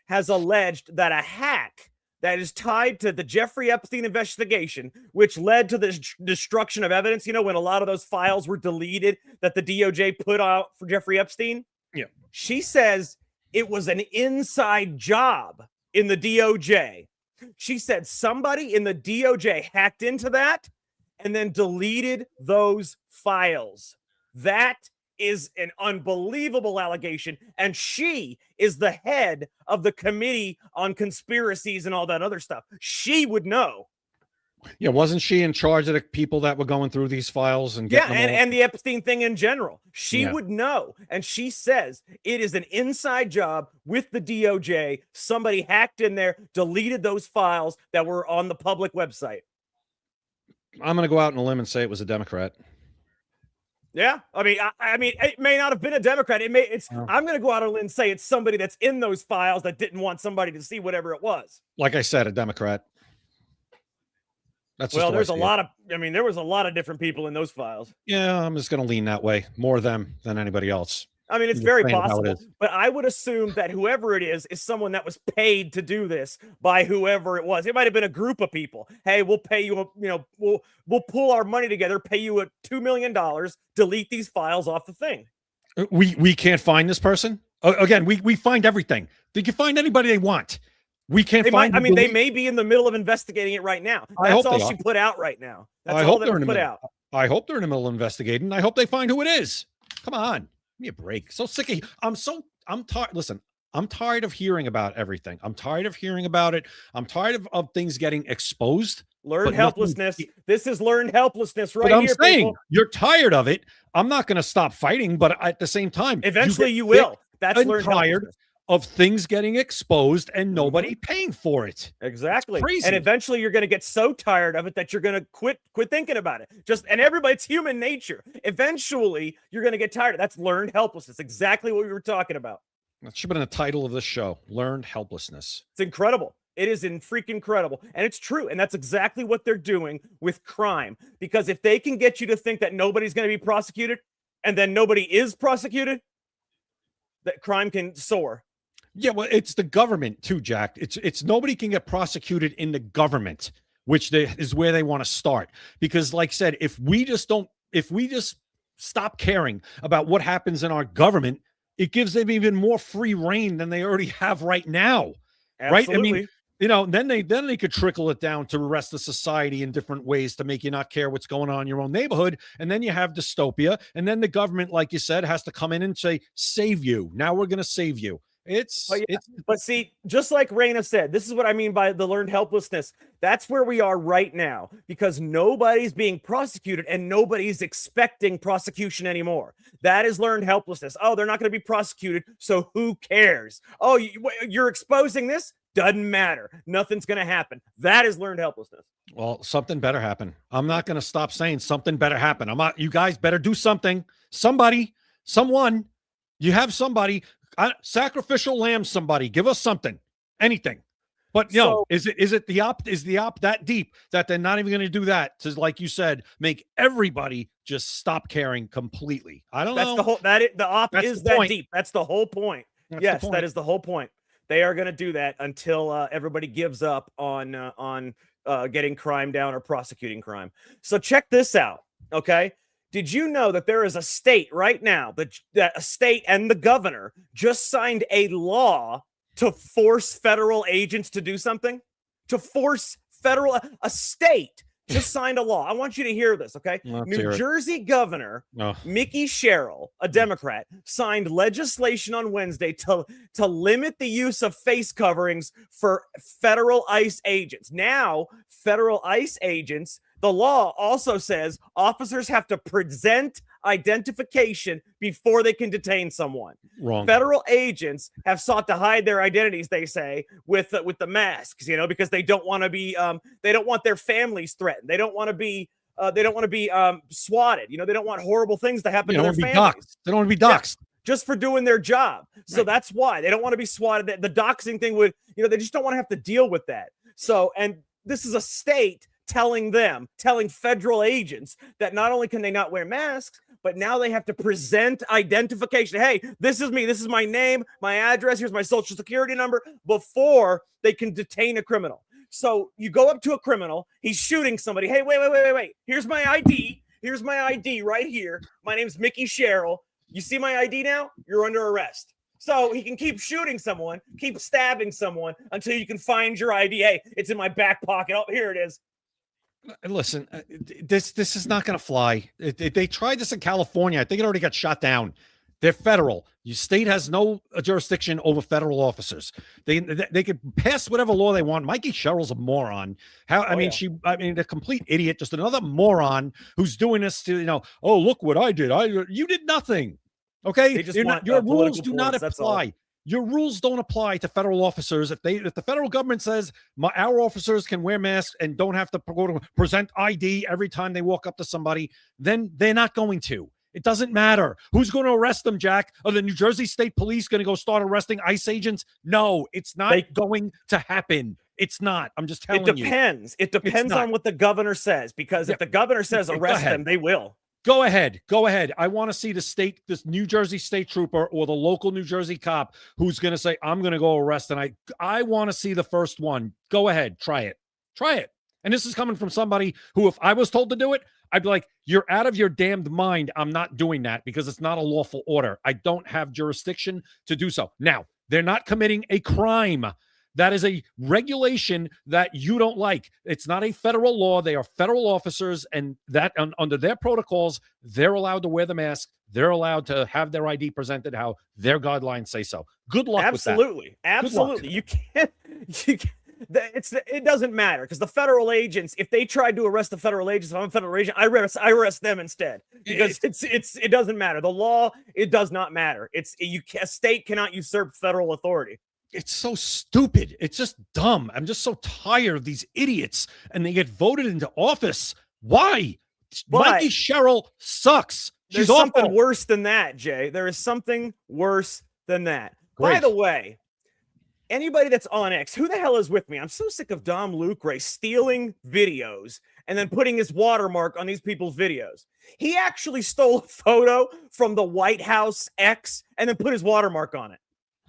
has alleged that a hack that is tied to the Jeffrey Epstein investigation, which led to the destruction of evidence, you know, when a lot of those files were deleted that the DOJ put out for Jeffrey Epstein. Yeah. She says it was an inside job in the DOJ. She said somebody in the DOJ hacked into that and then deleted those files. That is an unbelievable allegation. And she is the head of the committee on conspiracies and all that other stuff. She would know. Yeah, wasn't she in charge of the people that were going through these files and getting them all? And the Epstein thing in general? She would know. And she says it is an inside job with the DOJ. Somebody hacked in there, deleted those files that were on the public website. I'm going to go out on a limb and say it was a Democrat. Yeah, I mean, it may not have been a Democrat. I'm going to go out on a limb and say it's somebody that's in those files that didn't want somebody to see whatever it was. Like I said, a Democrat. That's well, there's a lot of. I mean, there was a lot of different people in those files. Yeah, I'm just going to lean that way. More them than anybody else. I mean, it's very possible, but I would assume that whoever it is someone that was paid to do this by whoever it was. It might have been a group of people. Hey, we'll pay you, we'll pull our money together, pay you $2 million, delete these files off the thing. We can't find this person. Again, we find everything. They can find anybody they want. We can't find. They may be in the middle of investigating it right now. That's all she put out right now. That's all that put out. I hope they're in the middle of investigating. I hope they find who it is. Come on. Give me a break. So sick of I'm tired. Listen, I'm tired of hearing about everything. I'm tired of hearing about it. I'm tired of things getting exposed. Learned helplessness. This is learned helplessness right here. I'm saying people. You're tired of it. I'm not going to stop fighting, but at the same time, eventually you will. That's learned tired of things getting exposed and nobody paying for it. Exactly. It's crazy. And eventually you're going to get so tired of it that you're going to quit thinking about it. And everybody, it's human nature. Eventually you're going to get tired. That's learned helplessness. Exactly what we were talking about. That should have been the title of this show. Learned helplessness. It's incredible. It is freaking incredible. And it's true. And that's exactly what they're doing with crime. Because if they can get you to think that nobody's going to be prosecuted, and then nobody is prosecuted, that crime can soar. Yeah, well, it's the government too, Jack. It's nobody can get prosecuted in the government, which is where they want to start. Because, like I said, if we just stop caring about what happens in our government, it gives them even more free reign than they already have right now. Absolutely. Right? I mean, you know, then they could trickle it down to the rest of society in different ways to make you not care what's going on in your own neighborhood. And then you have dystopia. And then the government, like you said, has to come in and say, save you. Now we're going to save you. But see, just like Raina said, this is what I mean by the learned helplessness. That's where we are right now, because nobody's being prosecuted and nobody's expecting prosecution anymore. That is learned helplessness. Oh, they're not going to be prosecuted, so who cares? Oh, you're exposing this? Doesn't matter. Nothing's going to happen. That is learned helplessness. Well, something better happen. I'm not going to stop saying something better happen. You guys better do something. Someone, you have somebody, sacrificial lamb, somebody, give us something, anything. But is the op that deep that they're not even going to do that to, like you said, make everybody just stop caring completely? I don't know. The op is that deep. That's the whole point. Yes, that is the whole point. They are going to do that until everybody gives up on getting crime down or prosecuting crime. So check this out, okay? Did you know that there is a state right now that a state and the governor just signed a law to force federal agents to do something? To force a state just signed a law. I want you to hear this, okay? New Jersey Governor Mickey Sherrill, a Democrat, signed legislation on Wednesday to limit the use of face coverings for federal ICE agents. Now, federal ICE agents, the law also says officers have to present identification before they can detain someone. Wrong. Federal agents have sought to hide their identities, they say, with the masks, you know, because they don't want to be they don't want their families threatened. They don't want to be swatted. You know, they don't want horrible things to happen to their families. They don't want to be doxxed. Yeah, just for doing their job. So that's why they don't want to be swatted. The doxing thing would, you know, they just don't want to have to deal with that. So, and this is a state telling federal agents that not only can they not wear masks, but now they have to present identification. Hey, this is me. This is my name, my address. Here's my social security number before they can detain a criminal. So you go up to a criminal. He's shooting somebody. Hey, wait. Here's my ID. Here's my ID right here. My name's Mickey Sherrill. You see my ID now? You're under arrest. So he can keep shooting someone, keep stabbing someone until you can find your ID. Hey, it's in my back pocket. Oh, here it is. Listen, this is not going to fly. They tried this in California. I think it already got shot down. They're federal. Your state has no jurisdiction over federal officers. They could pass whatever law they want. Mikey Sherrill's a moron. A complete idiot, just another moron who's doing this to, you know, oh, look what I did. You did nothing. Okay, your rules do not apply. Your rules don't apply to federal officers. If the federal government says our officers can wear masks and don't have to present ID every time they walk up to somebody, then they're not going to. It doesn't matter. Who's going to arrest them, Jack? Are the New Jersey State Police going to go start arresting ICE agents? No, it's not going to happen. It's not. I'm just telling you. It depends on what the governor says, because if the governor says arrest them, they will. Go ahead. I want to see this New Jersey state trooper or the local New Jersey cop who's going to say, I'm going to go arrest. And I want to see the first one. Go ahead. Try it. And this is coming from somebody who, if I was told to do it, I'd be like, you're out of your damned mind. I'm not doing that because it's not a lawful order. I don't have jurisdiction to do so. Now, they're not committing a crime. That is a regulation that you don't like. It's not a federal law. They are federal officers, and that under their protocols, they're allowed to wear the mask. They're allowed to have their ID presented how their guidelines say so. Good luck with that. Absolutely. You can't. It doesn't matter, because the federal agents, if they tried to arrest the federal agents, if I'm a federal agent, I arrest them instead, because it doesn't matter. The law, it does not matter. A state cannot usurp federal authority. It's so stupid. It's just dumb. I'm just so tired of these idiots, and they get voted into office. Why? Mikey Sherrill sucks. There's something worse than that, Jay. There is something worse than that. Great. By the way, anybody that's on X, who the hell is with me? I'm so sick of Dom Lucre stealing videos and then putting his watermark on these people's videos. He actually stole a photo from the White House X and then put his watermark on it.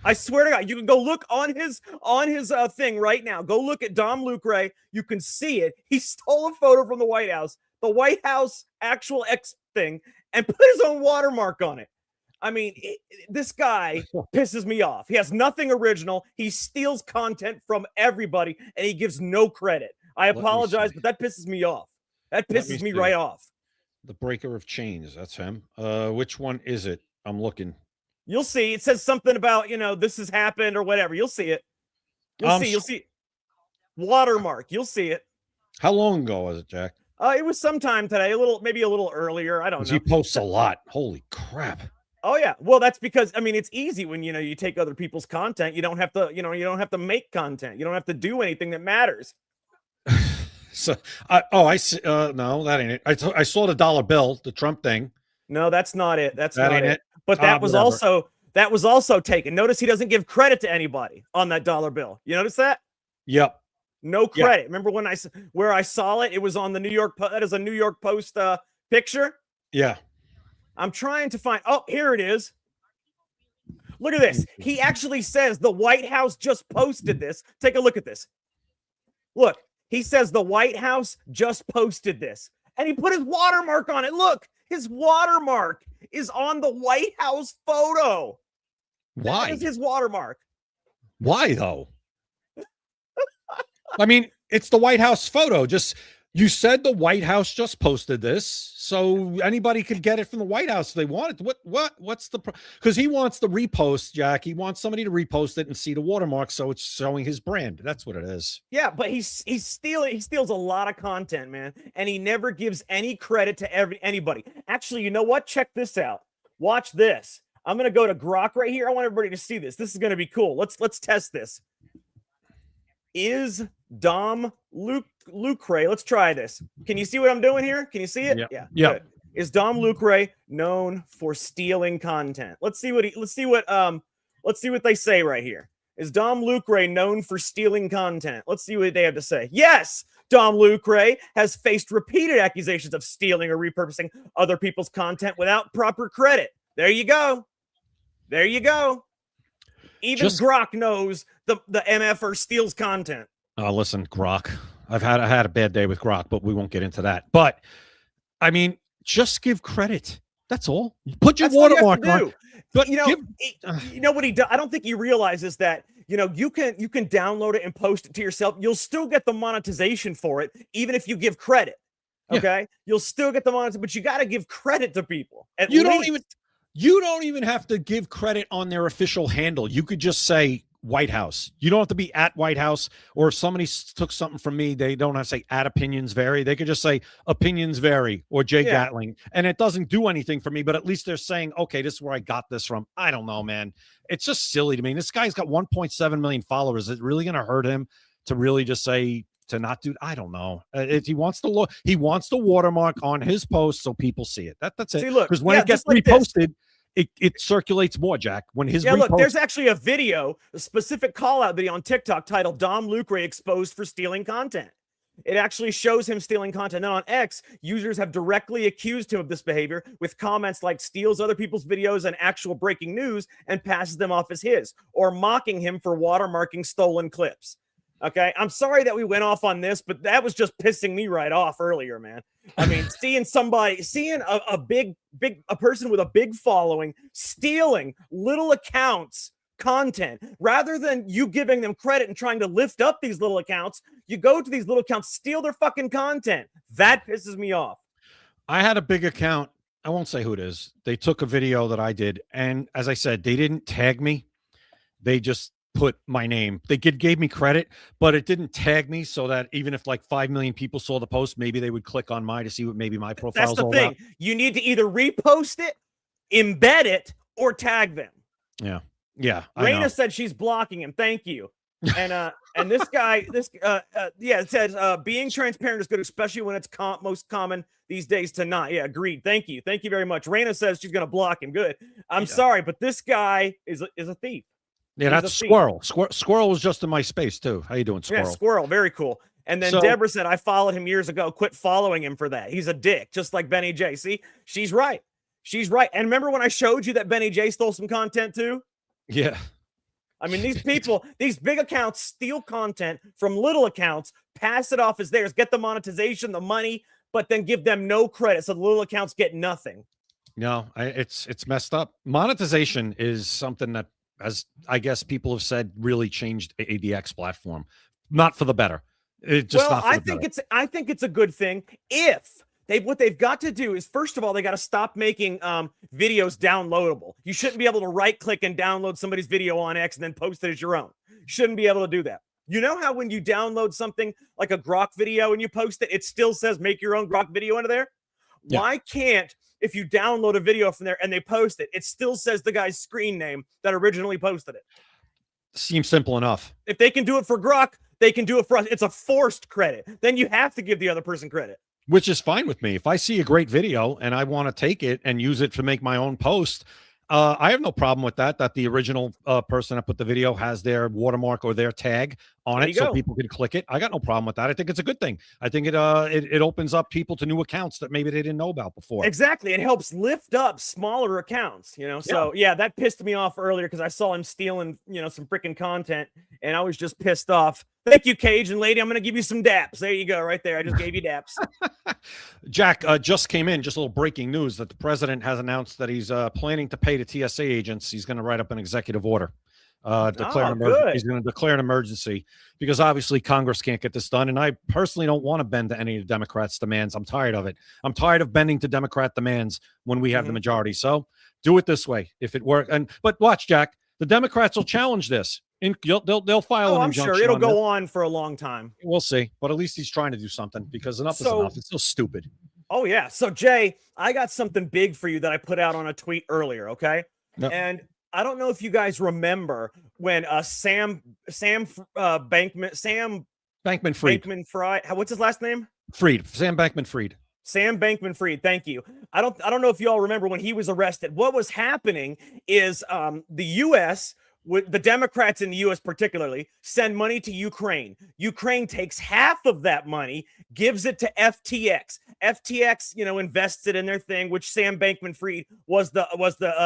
I swear to God, you can go look on his thing right now. Go look at Dom Lucre. You can see it. He stole a photo from the White House actual X thing, and put his own watermark on it. I mean, this guy pisses me off. He has nothing original. He steals content from everybody, and he gives no credit. I apologize, but that pisses me off. That pisses me right off. The breaker of chains. That's him. Which one is it? I'm looking. You'll see. It says something about, this has happened or whatever. You'll see it. You'll see. Watermark. You'll see it. How long ago was it, Jack? It was sometime today, maybe a little earlier. I don't know. He posts a lot. Holy crap. Oh yeah. Well, that's because it's easy when you take other people's content. You don't have to, you don't have to make content. You don't have to do anything that matters. So I see. No, that ain't it. I saw the dollar bill, the Trump thing. No, that's not it. That's that not ain't it. But that was also taken. Notice he doesn't give credit to anybody on that dollar bill. You notice that? Yep. No credit. Remember when where I saw it? It was on the New York. That is a New York Post picture. Yeah. I'm trying to find. Oh, here it is. Look at this. He actually says the White House just posted this. Take a look at this. Look, he says the White House just posted this, and he put his watermark on it. Look, his watermark is on the White House photo. Why? That is his watermark. Why though? I mean, it's the White House photo. You said the White House just posted this, so anybody could get it from the White House if they want it. What's the because he wants the repost, Jack. He wants somebody to repost it and see the watermark, so it's showing his brand. That's what it is. Yeah, but he steals a lot of content, man, and he never gives any credit to anybody. Actually, you know what? Check this out. Watch this. I'm gonna go to Grok right here. I want everybody to see this. This is gonna be cool. Let's test this. Is Dom Lucre? Let's try this. Can you see what I'm doing here? Can you see it? Yeah. Yeah. Good. Is Dom Lucre known for stealing content? Let's see what they say right here. Is Dom Lucre known for stealing content? Let's see what they have to say. Yes, Dom Lucre has faced repeated accusations of stealing or repurposing other people's content without proper credit. There you go. There you go. Even Grok knows the MFer steals content. Oh, listen, Grok. I had a bad day with Grok, but we won't get into that. But I mean, just give credit. That's all. Put your watermark on. But you know what he does? I don't think he realizes that you can download it and post it to yourself. You'll still get the monetization for it, even if you give credit. Okay, yeah. You'll still get the monetization, but you got to give credit to people. You don't even have to give credit on their official handle. You could just say White House. You don't have to be at White House, or if somebody took something from me, they don't have to say at opinions vary. They could just say opinions vary or Jay Gatling, and it doesn't do anything for me, but at least they're saying, okay, this is where I got this from. I don't know, man. It's just silly to me. This guy's got 1.7 million followers. Is it really going to hurt him to really just say to not do? I don't know. He wants the watermark on his post so people see it. That's it. See, look, because when it gets reposted, it circulates more, Jack. When his look, there's actually a specific call-out video on TikTok titled Dom Lucre exposed for stealing content. It actually shows him stealing content. Then on X, users have directly accused him of this behavior with comments like steals other people's videos and actual breaking news and passes them off as his, or mocking him for watermarking stolen clips. Okay, I'm sorry that we went off on this, but that was just pissing me right off earlier, man. I mean, seeing a person with a big following stealing little accounts content, rather than you giving them credit and trying to lift up these little accounts, you go to these little accounts, steal their fucking content. That pisses me off. I had a big account. I won't say who it is. They took a video that I did, and as I said, they didn't tag me. They just put my name. They gave me credit, but it didn't tag me, so that even if like 5 million people saw the post, maybe they would click on mine to see what maybe my profile's all about. That's the thing. You need to either repost it, embed it, or tag them. Yeah. Yeah. Raina said she's blocking him. Thank you. And this guy, it says being transparent is good, especially when it's most common these days to not. Yeah, agreed. Thank you very much. Raina says she's gonna block him. Good. I'm sorry, but this guy is a thief. Yeah, that's Squirrel. Squirrel was just in my space too. How you doing, Squirrel? Yeah, Squirrel. Very cool. And then So- Deborah said, I followed him years ago. Quit following him for that. He's a dick, just like Benny J. See, she's right. She's right. And remember when I showed you that Benny J stole some content too? Yeah. I mean, these people, these big accounts steal content from little accounts, pass it off as theirs, get the monetization, the money, but then give them no credit. So the little accounts get nothing. No, it's messed up. Monetization is something that, as I guess people have said, really changed the ADX platform. Not for the better. It just Well, not for I the think better. I think it's a good thing if what they've got to do is, first of all, they got to stop making videos downloadable. You shouldn't be able to right click and download somebody's video on X and then post it as your own. You shouldn't be able to do that. You know how when you download something like a Grok video and you post it, it still says make your own Grok video into there? Yeah. Why can't, if you download a video from there and they post it, it still says the guy's screen name that originally posted it? Seems simple enough. If they can do it for Grok, they can do it for us. It's a forced credit. Then you have to give the other person credit. Which is fine with me. If I see a great video and I want to take it and use it to make my own post, I have no problem with that. That the original person that put the video has their watermark or their tag on There it, you so go. people can click it. I got no problem with that. I think it's a good thing. I think it opens up people to new accounts that maybe they didn't know about before. Exactly. It helps lift up smaller accounts, you know? So yeah, that pissed me off earlier because I saw him stealing, some freaking content and I was just pissed off. Thank you, Cajun lady. I'm going to give you some daps. There you go. Right there. I just gave you daps. Jack just came in, just a little breaking news that the president has announced that he's planning to pay the TSA agents. He's going to write up an executive order. Declare an emergency. good. He's going to declare an emergency because obviously Congress can't get this done. And I personally don't want to bend to any of the Democrats' demands. I'm tired of it. I'm tired of bending to Democrat demands when we have the majority. So do it this way if it works. But watch, Jack, the Democrats will challenge this. They'll file Oh, an I'm injunction. sure it'll on go this. on for a long time. We'll see. But at least he's trying to do something because enough is So- enough. It's so stupid. Oh, yeah. So, Jay, I got something big for you that I put out on a tweet earlier, okay? No. And I don't know if you guys remember when Sam Bankman-Fried, what's his last name? Sam Bankman-Fried. Sam Bankman-Fried, thank you. I don't know if you all remember when he was arrested. What was happening is the U.S., the Democrats in the U.S. particularly, send money to Ukraine. Ukraine takes half of that money, gives it to FTX. FTX, invests it in their thing, which Sam Bankman-Fried was the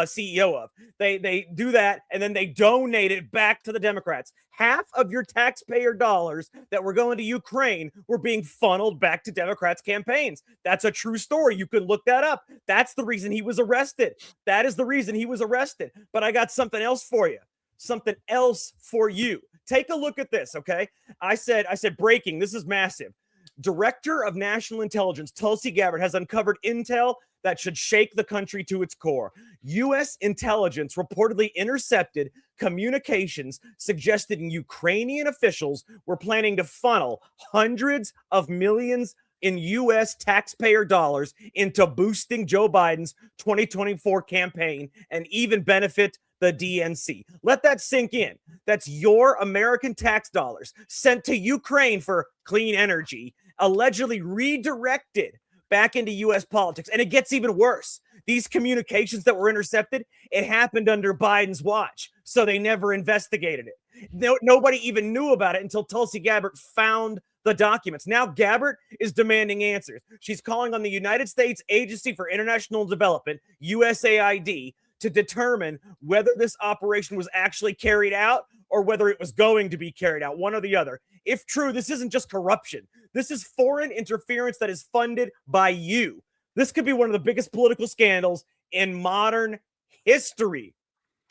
CEO of. They do that, and then they donate it back to the Democrats. Half of your taxpayer dollars that were going to Ukraine were being funneled back to Democrats' campaigns. That's a true story. You can look that up. That's the reason he was arrested. That is the reason he was arrested. But I got something else for you. Something else for you. Take a look at this, okay? I said breaking. This is massive. Director of National Intelligence Tulsi Gabbard has uncovered intel that should shake the country to its core. U.S. intelligence reportedly intercepted communications suggesting Ukrainian officials were planning to funnel hundreds of millions in U.S. taxpayer dollars into boosting Joe Biden's 2024 campaign and even benefit the DNC. Let that sink in. That's your American tax dollars sent to Ukraine for clean energy, allegedly redirected back into U.S. politics. And it gets even worse. These communications that were intercepted, it happened under Biden's watch, so they never investigated it. Nobody even knew about it until Tulsi Gabbard found the documents. Now Gabbard is demanding answers. She's calling on the United States Agency for International Development, USAID, to determine whether this operation was actually carried out or whether it was going to be carried out, one or the other. If true, this isn't just corruption. This is foreign interference that is funded by you. This could be one of the biggest political scandals in modern history,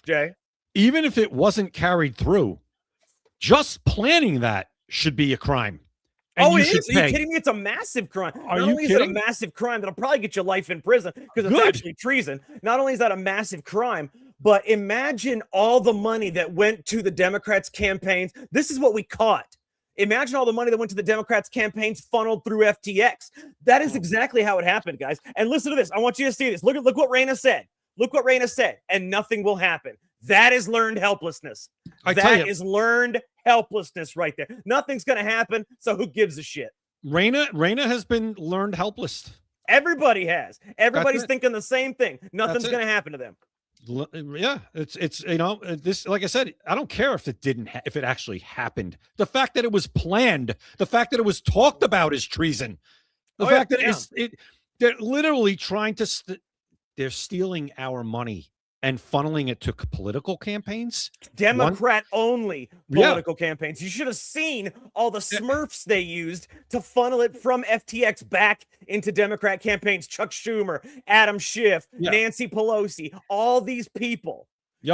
Jay. Even if it wasn't carried through, just planning that should be a crime. And Oh, you it should is? Are you pay. kidding me? It's a massive crime. Are Not you only is it a kidding? massive crime that'll probably get you life in prison because it's Good. actually treason. Not only is that a massive crime, but imagine all the money that went to the Democrats' campaigns. This is what we caught. Imagine all the money that went to the Democrats' campaigns funneled through FTX. That is exactly how it happened, guys. And listen to this. I want you to see this. Look what Raina said. Look what Raina said. And nothing will happen. That is learned helplessness. Tell That you, is learned helplessness right there. Nothing's going to happen. So who gives a shit? Raina has been learned helpless. Everybody has. Everybody's it. thinking the same thing. Nothing's That's it. going to happen to them. Yeah, it's this, like I said, I don't care if it didn't if it actually happened. The fact that it was planned, the fact that it was talked about is treason. The fact that they're literally trying to they're stealing our money and funneling it to political campaigns. Democrat only political campaigns. You should have seen all the Smurfs they used to funnel it from FTX back into Democrat campaigns. Chuck Schumer, Adam Schiff, Nancy Pelosi, all these people.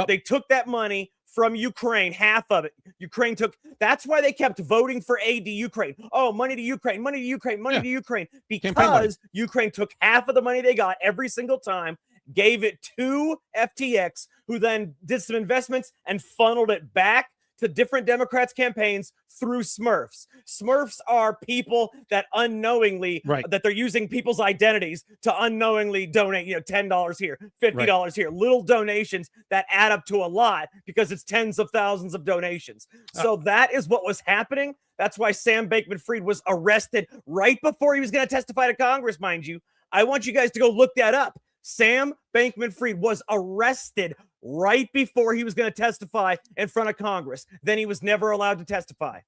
They took that money from Ukraine, half of it. Ukraine took. That's why they kept voting for aid to Ukraine. Oh, money to Ukraine, money to Ukraine, money to Ukraine. Because Ukraine took half of the money they got every single time, gave it to FTX, who then did some investments and funneled it back to different Democrats' campaigns through Smurfs. Smurfs are people that unknowingly, that they're using people's identities to unknowingly donate, $10 here, $50 here, little donations that add up to a lot because it's tens of thousands of donations. So that is what was happening. That's why Sam Bankman-Fried was arrested right before he was going to testify to Congress, mind you. I want you guys to go look that up. Sam Bankman-Fried was arrested right before he was going to testify in front of Congress. Then he was never allowed to testify.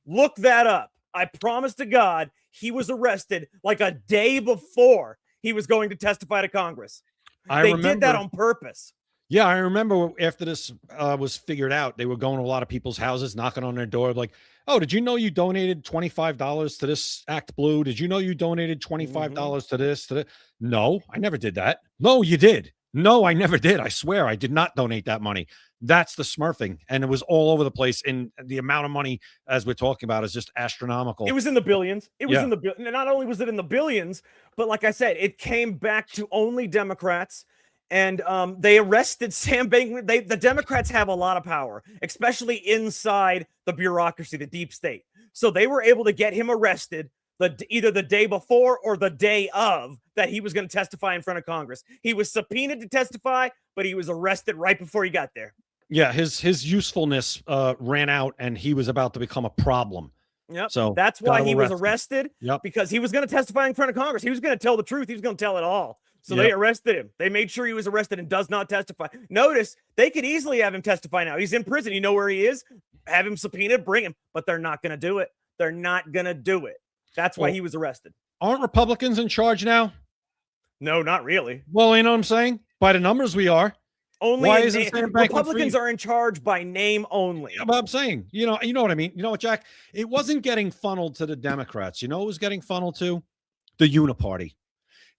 Look that up. I promise to God, he was arrested like a day before he was going to testify to Congress. They did that on purpose. Yeah, I remember after this was figured out, they were going to a lot of people's houses, knocking on their door, like, oh, did you know you donated $25 to this Act Blue? Did you know you donated $25 to this? No, I never did that. No, you did. No, I never did. I swear I did not donate that money. That's the smurfing. And it was all over the place. And the amount of money, as we're talking about, is just astronomical. It was in the billions. It was in the billions. Not only was it in the billions, but like I said, it came back to only Democrats. And they arrested Sam Bankman. The Democrats have a lot of power, especially inside the bureaucracy, the deep state. So they were able to get him arrested either the day before or the day of that he was going to testify in front of Congress. He was subpoenaed to testify, but he was arrested right before he got there. Yeah, his usefulness ran out, and he was about to become a problem. Yep. So that's why he was arrested, because he was going to testify in front of Congress. He was going to tell the truth. He was going to tell it all. So they arrested him. They made sure he was arrested and does not testify. Notice, they could easily have him testify now. He's in prison. You know where he is? Have him subpoenaed, bring him. But they're not going to do it. They're not going to do it. That's why he was arrested. Aren't Republicans in charge now? No, not really. Well, you know what I'm saying? By the numbers, we are. Only Republicans are in charge by name only. Yeah, but I'm saying, you know what I mean? You know what, Jack? It wasn't getting funneled to the Democrats. You know who was getting funneled to? The Uniparty.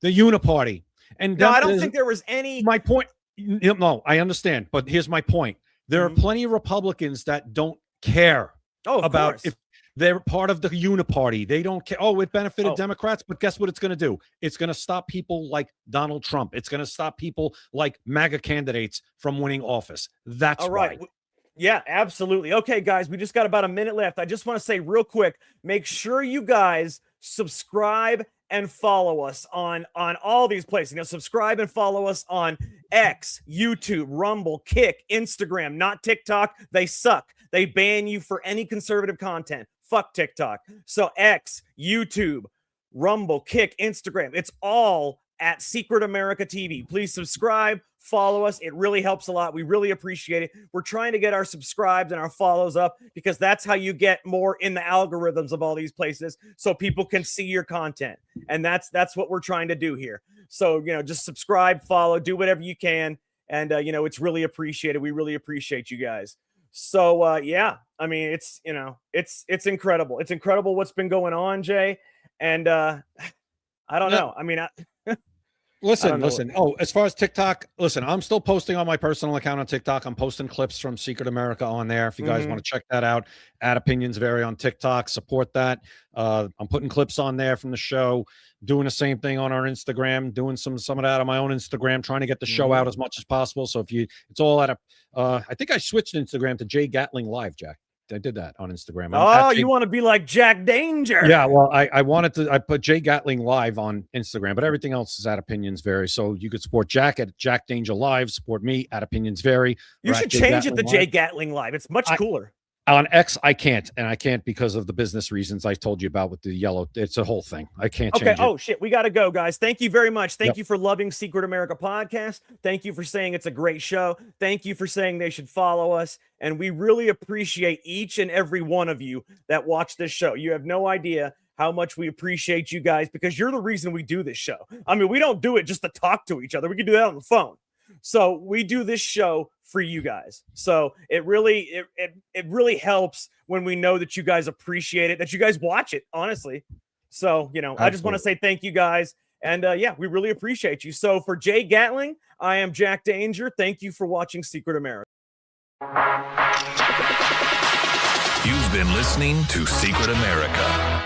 The Uniparty. And no, I don't think there was any. My point. No, I understand. But here's my point. There are plenty of Republicans that don't care about if they're part of the Uniparty. They don't care. Oh, it benefited Democrats. But guess what it's going to do? It's going to stop people like Donald Trump. It's going to stop people like MAGA candidates from winning office. That's right. Yeah, absolutely. Okay, guys, we just got about a minute left. I just want to say real quick, make sure you guys subscribe and follow us on all these places. Subscribe and follow us on X, YouTube, Rumble, Kick, Instagram, not TikTok. They suck. They ban you for any conservative content. Fuck TikTok. So X, YouTube, Rumble, Kick, Instagram. It's all at Secret America TV. Please subscribe, follow us. It really helps a lot. We really appreciate it. We're trying to get our subscribes and our follows up because that's how you get more in the algorithms of all these places so people can see your content. And that's what we're trying to do here. So, just subscribe, follow, do whatever you can. And, it's really appreciated. We really appreciate you guys. So, yeah, I mean, it's incredible. It's incredible what's been going on, Jay. And I don't know. I mean, Listen. Oh, as far as TikTok, listen, I'm still posting on my personal account on TikTok. I'm posting clips from Secret America on there. If you guys want to check that out, at Opinions Vary on TikTok, support that. I'm putting clips on there from the show, doing the same thing on our Instagram, doing some of that on my own Instagram, trying to get the show out as much as possible. So it's all at I think I switched Instagram to Jay Gatling Live, Jack. I did that on Instagram. Oh, you want to be like Jack Danger? Yeah, well, I put Jay Gatling Live on Instagram, but everything else is at Opinions Vary. So you could support Jack at Jack Danger Live, support me at Opinions Vary. You should change it to Jay Gatling Live. It's much cooler. On X, I can't, and I can't because of the business reasons I told you about with the yellow. It's a whole thing. I can't change it. Oh shit, we got to go, guys. Thank you very much. Thank Yep. you for loving Secret America podcast. Thank you for saying it's a great show. Thank you for saying they should follow us, and we really appreciate each and every one of you that watch this show. You have no idea how much we appreciate you guys, because you're the reason we do this show. I mean, we don't do it just to talk to each other. We can do that on the phone. So we do this show for you guys. So it really helps when we know that you guys appreciate it, that you guys watch it, honestly. So, you know, I just want to say thank you guys. And yeah, we really appreciate you. So for Jay Gatling, I am Jack Danger. Thank you for watching Secret America. You've been listening to Secret America.